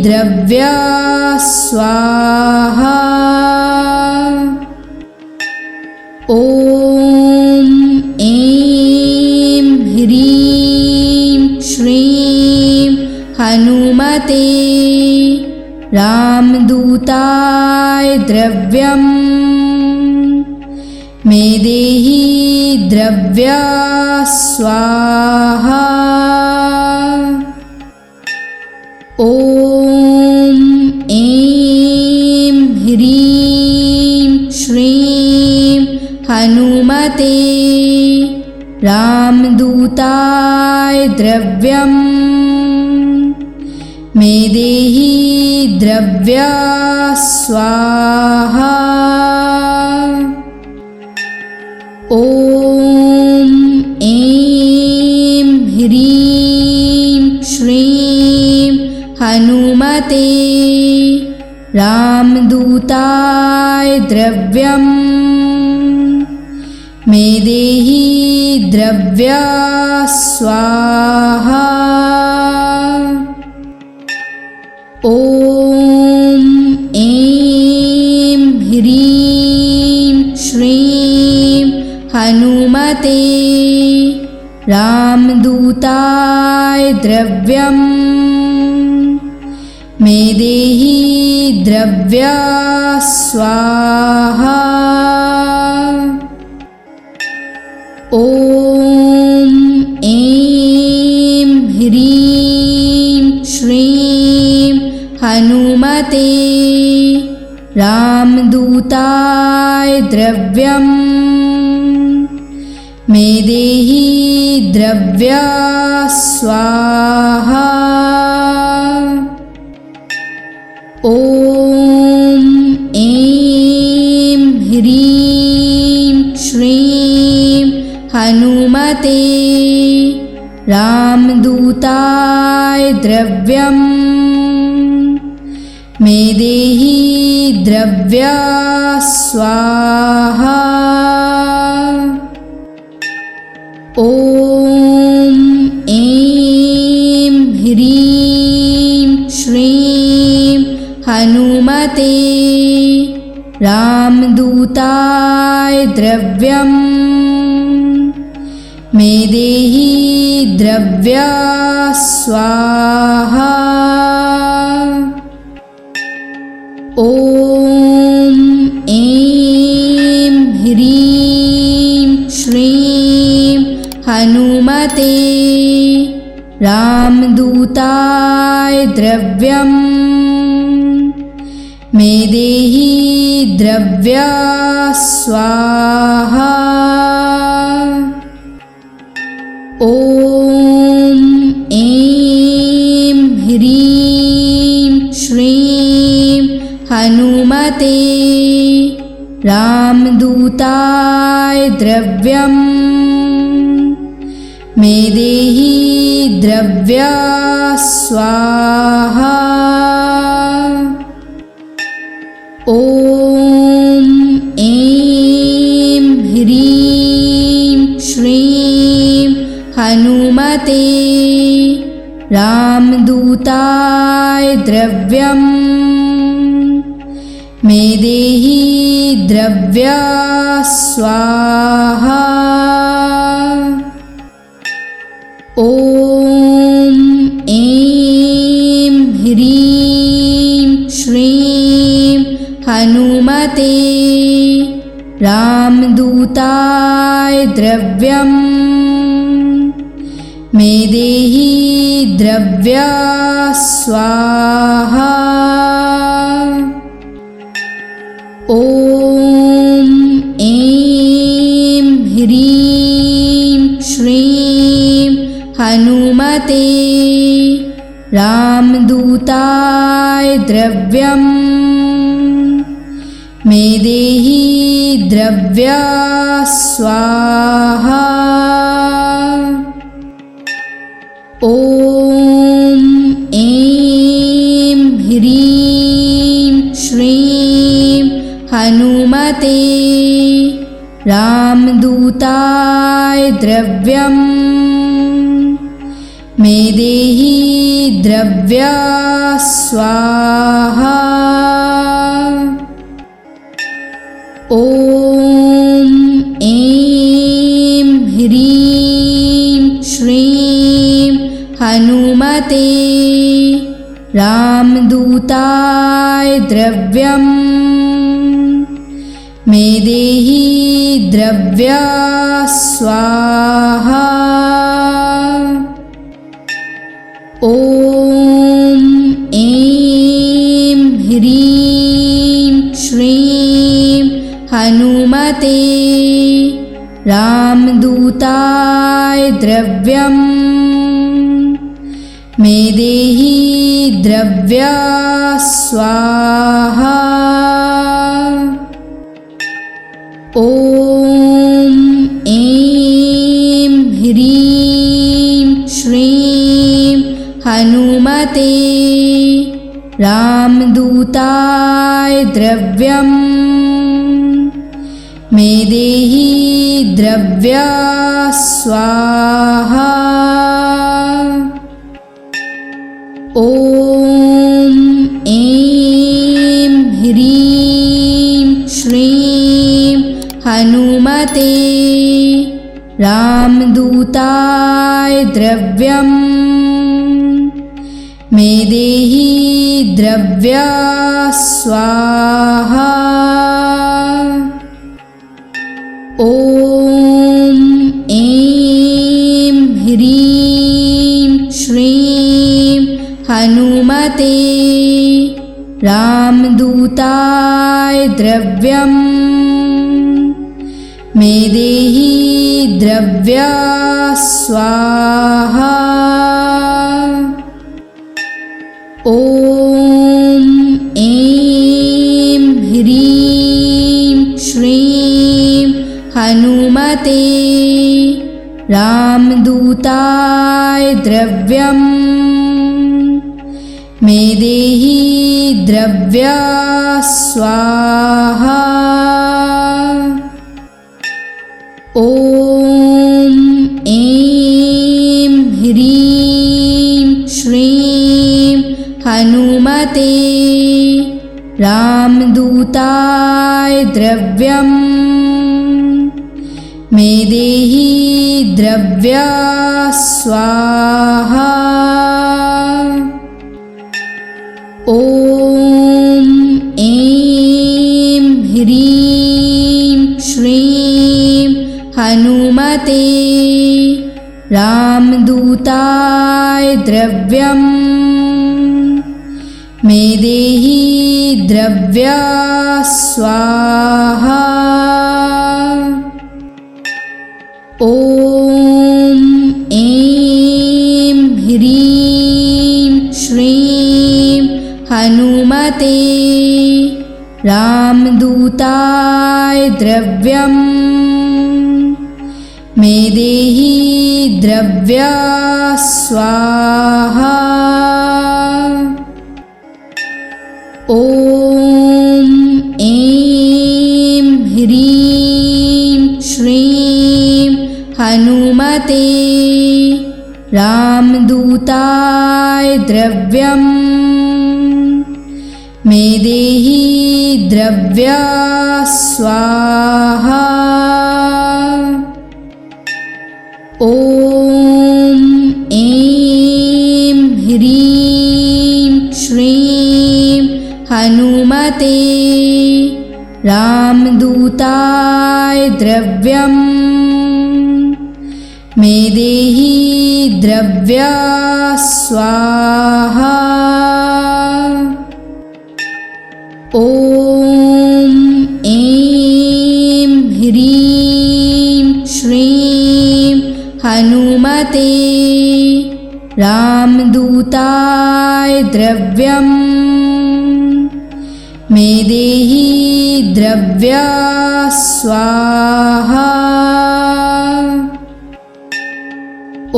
Speaker 1: द्रव्या स्वाहा। ॐ ऐं ह्रीं श्रीं हनुमते रामदूताय द्रव्यं मे देहि द्रव्या स्वाहा। ॐ ऐं ह्रीं श्रीं हनुमते रामदूताय द्रव्यं मे देहि द्रव्या स्वाहा। ॐ ऐं ह्रीं श्रीं हनुमते रामदूताय द्रव्यं मे देहि द्रव्या स्वाहा। ॐ ऐं ह्रीं श्रीं हनुमते रामदूताय द्रव्यं मे देहि द्रव्या स्वाहा। ॐ ऐं ह्रीं श्रीं हनुमते रामदूताय द्रव्यम्। मे देहि द्रव्या स्वाहा। ॐ ऐं ह्रीं श्रीं हनुमते रामदूताय द्रव्यम्। मे देहि द्रव्या स्वाहा। ॐ ऐं ह्रीं श्रीं हनुमते रामदूताय द्रव्यम्। मे देहि द्रव्या स्वाहा। ॐ ऐं ह्रीं श्रीं हनुमते रामदूताय द्रव्यम्। मे देहि द्रव्या स्वाहा। ॐ ऐं ह्रीं श्रीं हनुमते रामदूताय द्रव्यम्। मे देहि द्रव्या स्वाहा। ॐ ऐं ह्रीं श्रीं हनुमते रामदूताय द्रव्यम्। मे देहि द्रव्या स्वाहा। ॐ ऐं ह्रीं श्रीं हनुमते रामदूताय द्रव्यम्। मे देहि द्रव्या स्वाहा। ॐ ऐं ह्रीं श्रीं हनुमते रामदूताय द्रव्यम्। मे देहि द्रव्या स्वाहा। ॐ ऐं ह्रीं श्रीं हनुमते रामदूताय द्रव्यम्। मे देहि द्रव्या स्वाहा। ॐ ऐं ह्रीं श्रीं हनुमते रामदूताय द्रव्यम्। मे देहि द्रव्या स्वाहा। ॐ ऐं ह्रीं श्रीं हनुमते रामदूताय द्रव्यम्। मे देहि द्रव्या स्वाहा। ॐ ऐं ह्रीं श्रीं हनुमते रामदूताय द्रव्यम्। मे देहि द्रव्या स्वाहा। ॐ ऐं ह्रीं श्रीं हनुमते रामदूताय द्रव्यम्। मेदेहि द्रव्या स्वाहा। ॐ ऐं ह्रीं श्रीं हनुमते रामदूताय द्रव्यम् मेदेहि द्रव्या स्वाहा। ॐ ऐं ह्रीं श्रीं हनुमते रामदूताय द्रव्यम् मेदेहि द्रव्या स्वाहा। ॐ ऐं ह्रीं श्रीं हनुमते रामदूताय द्रव्यम् मेदेहि द्रव्या स्वाहा। ॐ ऐं ह्रीं श्रीं हनुमते रामदूताय द्रव्यम् मेदेहि द्रव्या स्वाहा। ॐ ऐं ह्रीं श्रीं हनुमते रामदूताय द्रव्यम् मेदेहि द्रव्या स्वाहा। ॐ ऐं ह्रीं श्रीं हनुमते रामदूताय द्रव्यम् मेदेहि द्रव्या स्वाहा। ॐ ऐं ह्रीं श्रीं हनुमते रामदूताय द्रव्यम् मेदेहि द्रव्या स्वाहा। ॐ ऐं ह्रीं श्रीं हनुमते रामदूताय द्रव्यम् मेदेहि द्रव्या स्वाहा। ॐ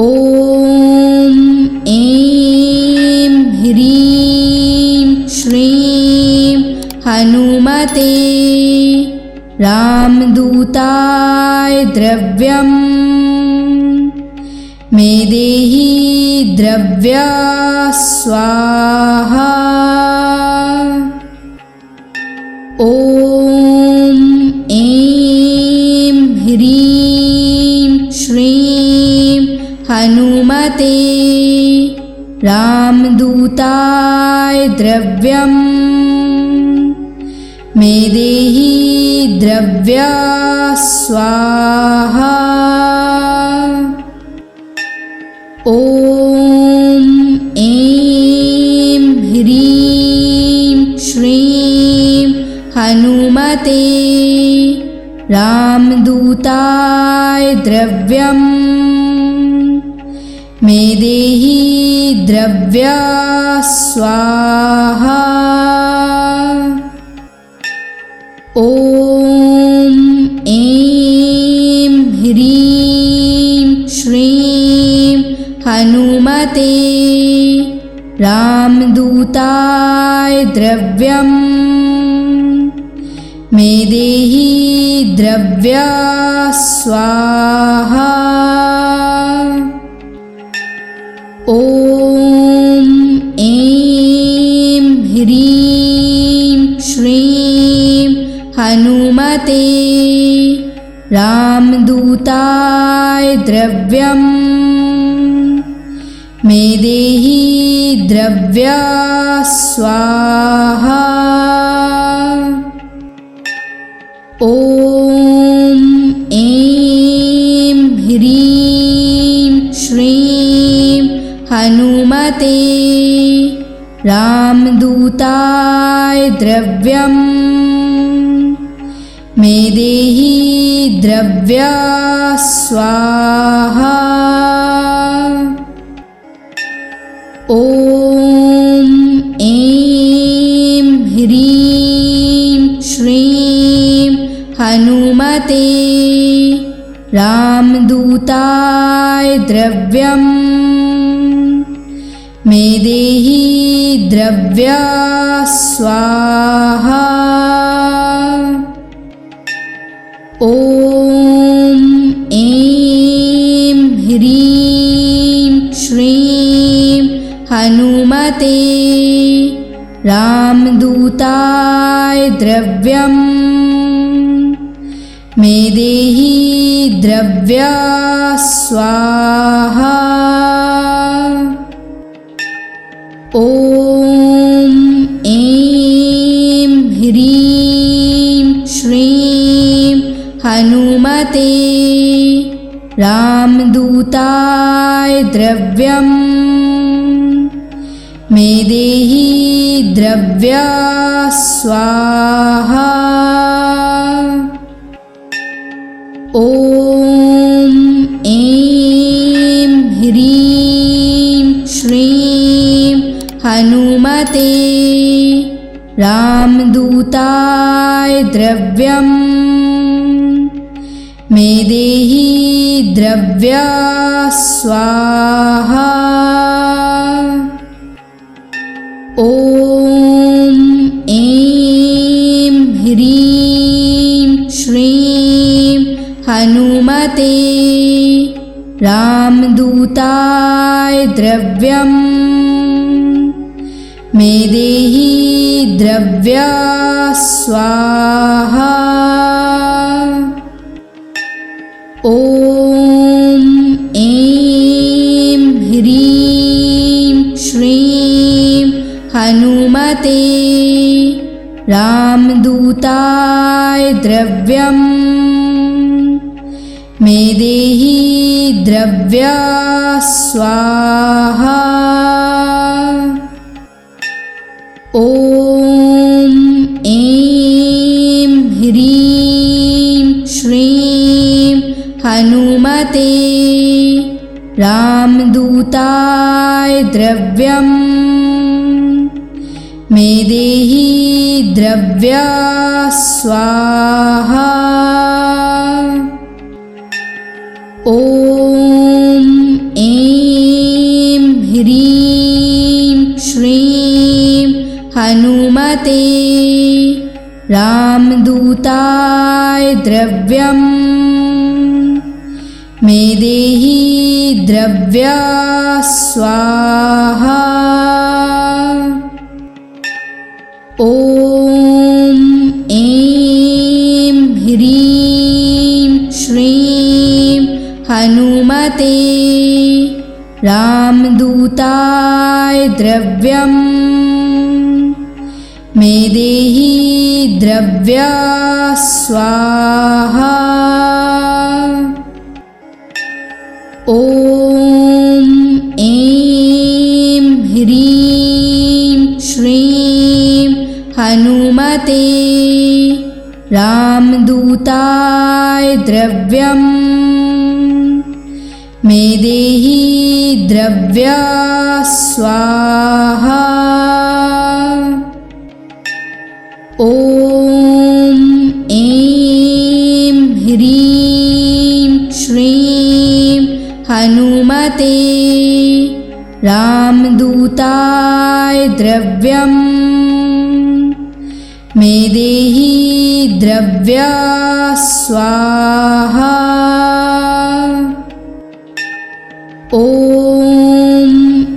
Speaker 1: ऐं ह्रीं श्रीं हनुमते रामदूताय द्रव्यम् मेदेहि द्रव्या स्वाहा। ॐ ऐं ह्रीं श्रीं हनुमते रामदूताय द्रव्यम् मेदेहि द्रव्या स्वाहा। ॐ ऐं ह्रीं श्रीं हनुमते रामदूताय द्रव्यम् मेदेहि द्रव्या स्वाहा। ॐ ऐं ह्रीं श्रीं हनुमते रामदूताय द्रव्यम् मेदेहि द्रव्या स्वाहा। ॐ ऐं ह्रीं श्रीं हनुमते रामदूताय द्रव्यम् मेदेहि द्रव्या स्वाहा। ॐ ऐं ह्रीं श्रीं हनुमते रामदूताय द्रव्यम्। मेदेहि द्रव्या स्वाहा। ॐ ऐं ह्रीं श्रीं हनुमते रामदूताय द्रव्यम्। मेदेहि द्रव्या स्वाहा। ॐ ऐं ह्रीं श्रीं हनुमते रामदूताय द्रव्यम्। मेदेहि द्रव्या स्वाहा। ॐ ऐं ह्रीं श्रीं हनुमते रामदूताय द्रव्यम्। मेदेहि द्रव्या स्वाहा। ॐ ऐं ह्रीं श्रीं हनुमते रामदूताय द्रव्यम्। मेदेहि द्रव्या स्वाहा। ॐ ऐं ह्रीं श्रीं हनुमते रामदूताय द्रव्यम्। मेदेहि द्रव्या स्वाहा। ॐ ऐं ह्रीं श्रीं हनुमते रामदूताय द्रव्यम्। मेदेहि द्रव्या स्वाहा। ॐ ऐं ह्रीं श्रीं हनुमते रामदूताय द्रव्यम्। मेदेहि द्रव्या स्वाहा। ॐ ऐं ह्रीं श्रीं हनुमते रामदूताय द्रव्यम्। मेदेहि द्रव्या स्वाहा। ॐ ऐं ह्रीं श्रीं हनुमते रामदूताय द्रव्यम्। मेदेहि द्रव्या स्वाहा। ॐ ऐं ह्रीं श्रीं हनुमते रामदूताय द्रव्यम्। मेदेहि द्रव्या स्वाहा। ॐ ऐं ह्रीं श्रीं हनुमते रामदूताय द्रव्यम्। मेदेहि द्रव्या स्वाहा। ॐ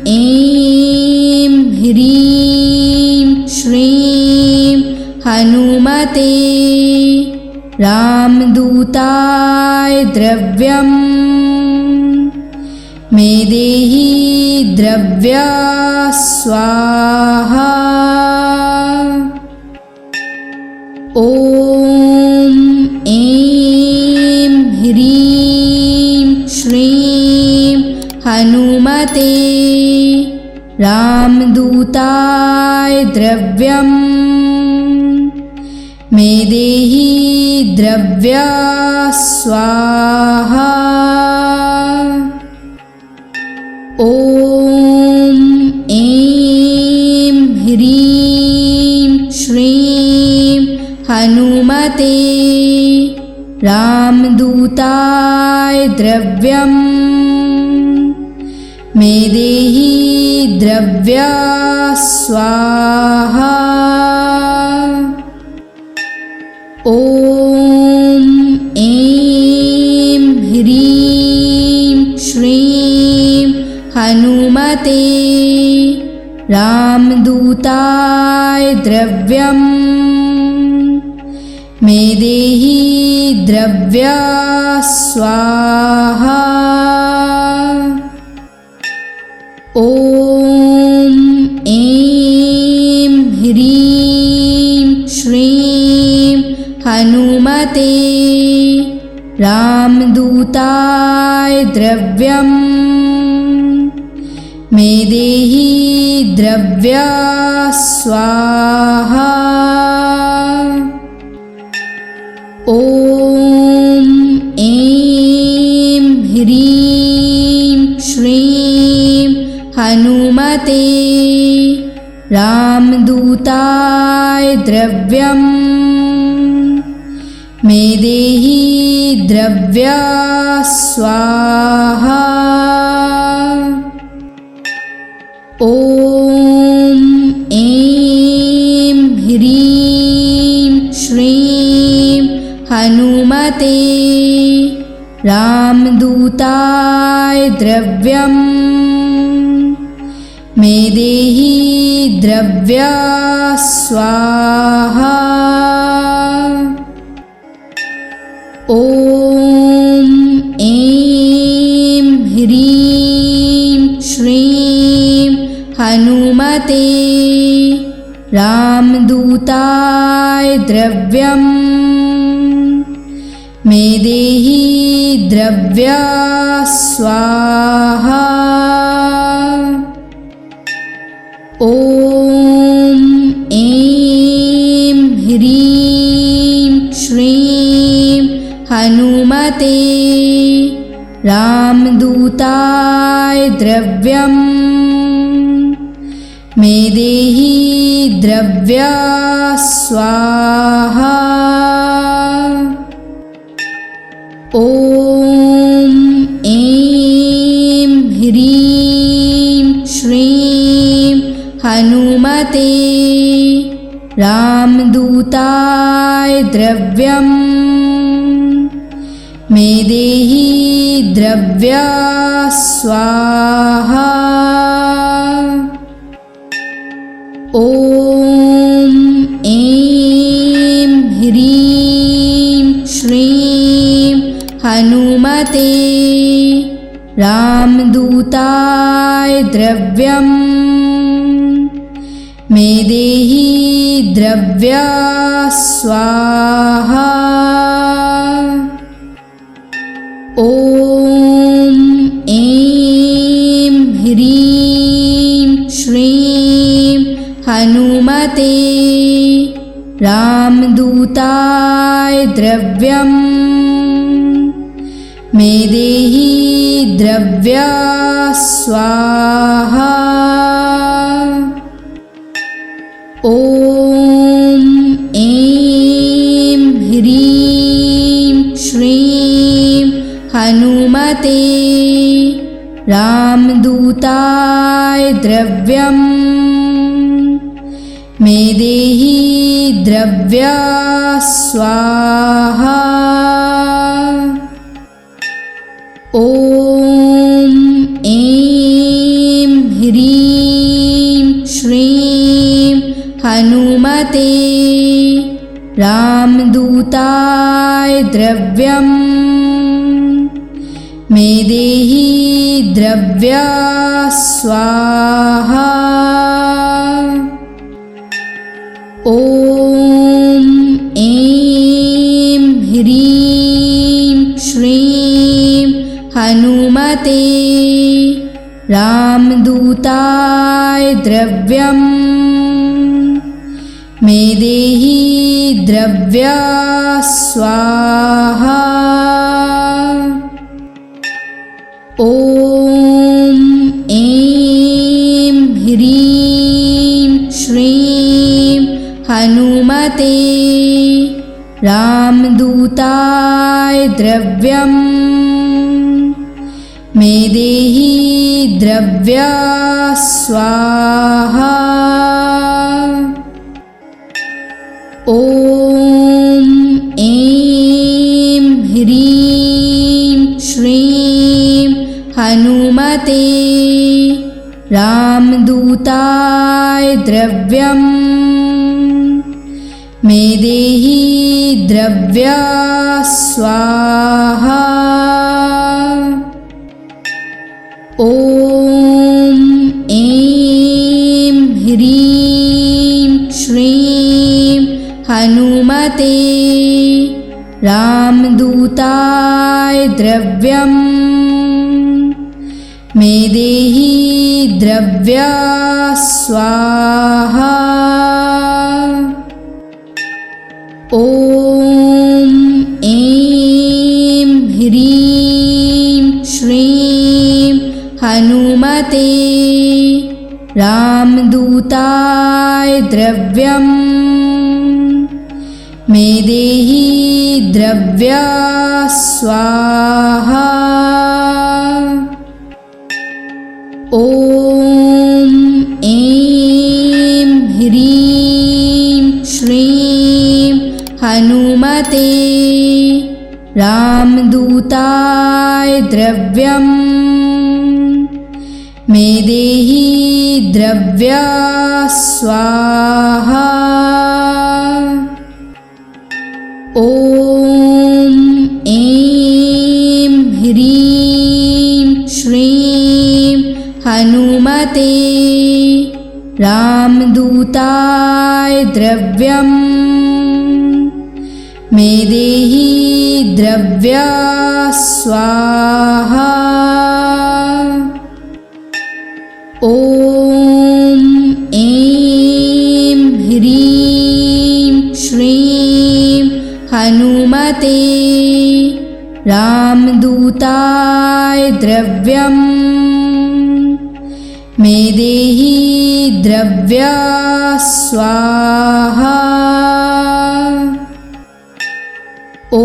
Speaker 1: ऐं ह्रीं श्रीं हनुमते रामदूताय द्रव्यम्। मे देहि द्रव्या स्वाहा। ॐ ऐं ह्रीं श्रीं हनुमते रामदूताय द्रव्यम्। मे देहि द्रव्या स्वाहा। ॐ ऐं ह्रीं श्रीं हनुमते रामदूताय द्रव्यम्। मे देहि द्रव्या स्वाहा। ॐ ऐं ह्रीं श्रीं हनुमते रामदूताय द्रव्यम्। मे देहि द्रव्या स्वाहा। ॐ ऐं ह्रीं श्रीं हनुमते रामदूताय द्रव्यम्। मे देहि द्रव्या स्वाहा। ॐ ऐं ह्रीं श्रीं हनुमते रामदूताय द्रव्यम्। मे देहि द्रव्या स्वाहा। ॐ ऐं ह्रीं श्रीं हनुमते रामदूताय द्रव्यम्। मे देहि द्रव्या स्वाहा। ॐ ऐं ह्रीं श्रीं हनुमते रामदूताय द्रव्यम्। मे देहि द्रव्या स्वाहा। ॐ ऐं ह्रीं श्रीं हनुमते रामदूताय द्रव्यम्। मे देहि द्रव्या स्वाहा। ॐ ऐं ह्रीं श्रीं हनुमते रामदूताय द्रव्यम्। मे देहि द्रव्या स्वाहा। ॐ ऐं ह्रीं श्रीं हनुमते रामदूताय द्रव्यम्। मे देहि द्रव्या स्वाहा। ॐ ऐं ह्रीं श्रीं हनुमते रामदूताय द्रव्यम्। मे देहि द्रव्या स्वाहा। ॐ ऐं ह्रीं श्रीं हनुमते रामदूताय द्रव्यम्। मे देहि द्रव्या स्वाहा। ॐ ऐं ह्रीं श्रीं हनुमते रामदूताय द्रव्यम्। मे देहि द्रव्या स्वाहा। ॐ ऐं ह्रीं श्रीं हनुमते रामदूताय द्रव्यम्। मे देहि द्रव्या स्वाहा। ॐ ऐं ह्रीं श्रीं हनुमते रामदूताय द्रव्यम्। मे देहि द्रव्या स्वाहा। ॐ ऐं ह्रीं श्रीं हनुमते रामदूताय द्रव्यम्। मे देहि द्रव्या स्वाहा। ॐ ऐं ह्रीं श्रीं हनुमते रामदूताय द्रव्यम्। मे देहि द्रव्या स्वाहा। ॐ ऐं ह्रीं श्रीं हनुमते रामदूताय द्रव्यम्। मे देहि द्रव्या स्वाहा। ॐ ऐं ह्रीं श्रीं हनुमते रामदूताय द्रव्यम्। मे देहि द्रव्या स्वाहा। ॐ ऐं ह्रीं श्रीं हनुमते रामदूताय द्रव्यम्। मे देहि द्रव्या स्वाहा। ॐ ऐं ह्रीं श्रीं हनुमते रामदूताय द्रव्यम्। मे देहि द्रव्या स्वाहा। ॐ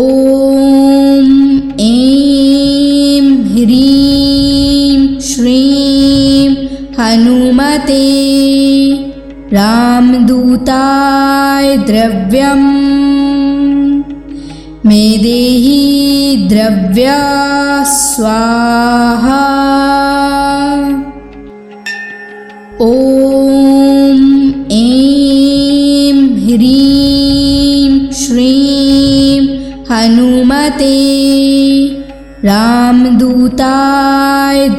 Speaker 1: ऐं ह्रीं श्रीं हनुमते रामदूताय द्रव्यम्। मे देहि द्रव्या स्वाहा। ॐ ऐं ह्रीं श्रीं हनुमते रामदूताय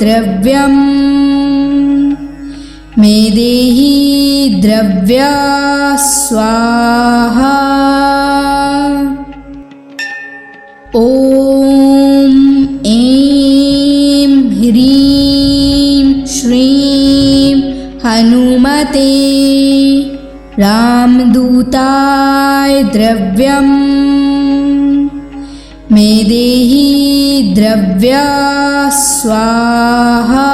Speaker 1: द्रव्यम्। मे देहि द्रव्या स्वाहा। ॐ ऐं ह्रीं श्रीं हनुमते रामदूताय द्रव्यम्। मे देहि द्रव्या स्वाहा।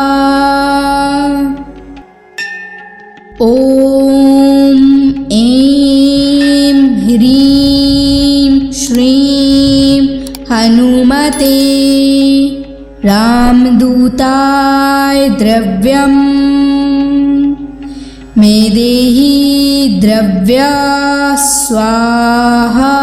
Speaker 1: ॐ ऐं ह्रीं श्रीं हनुमते रामदूताय द्रव्यम्। मे देहि द्रव्या स्वाहा।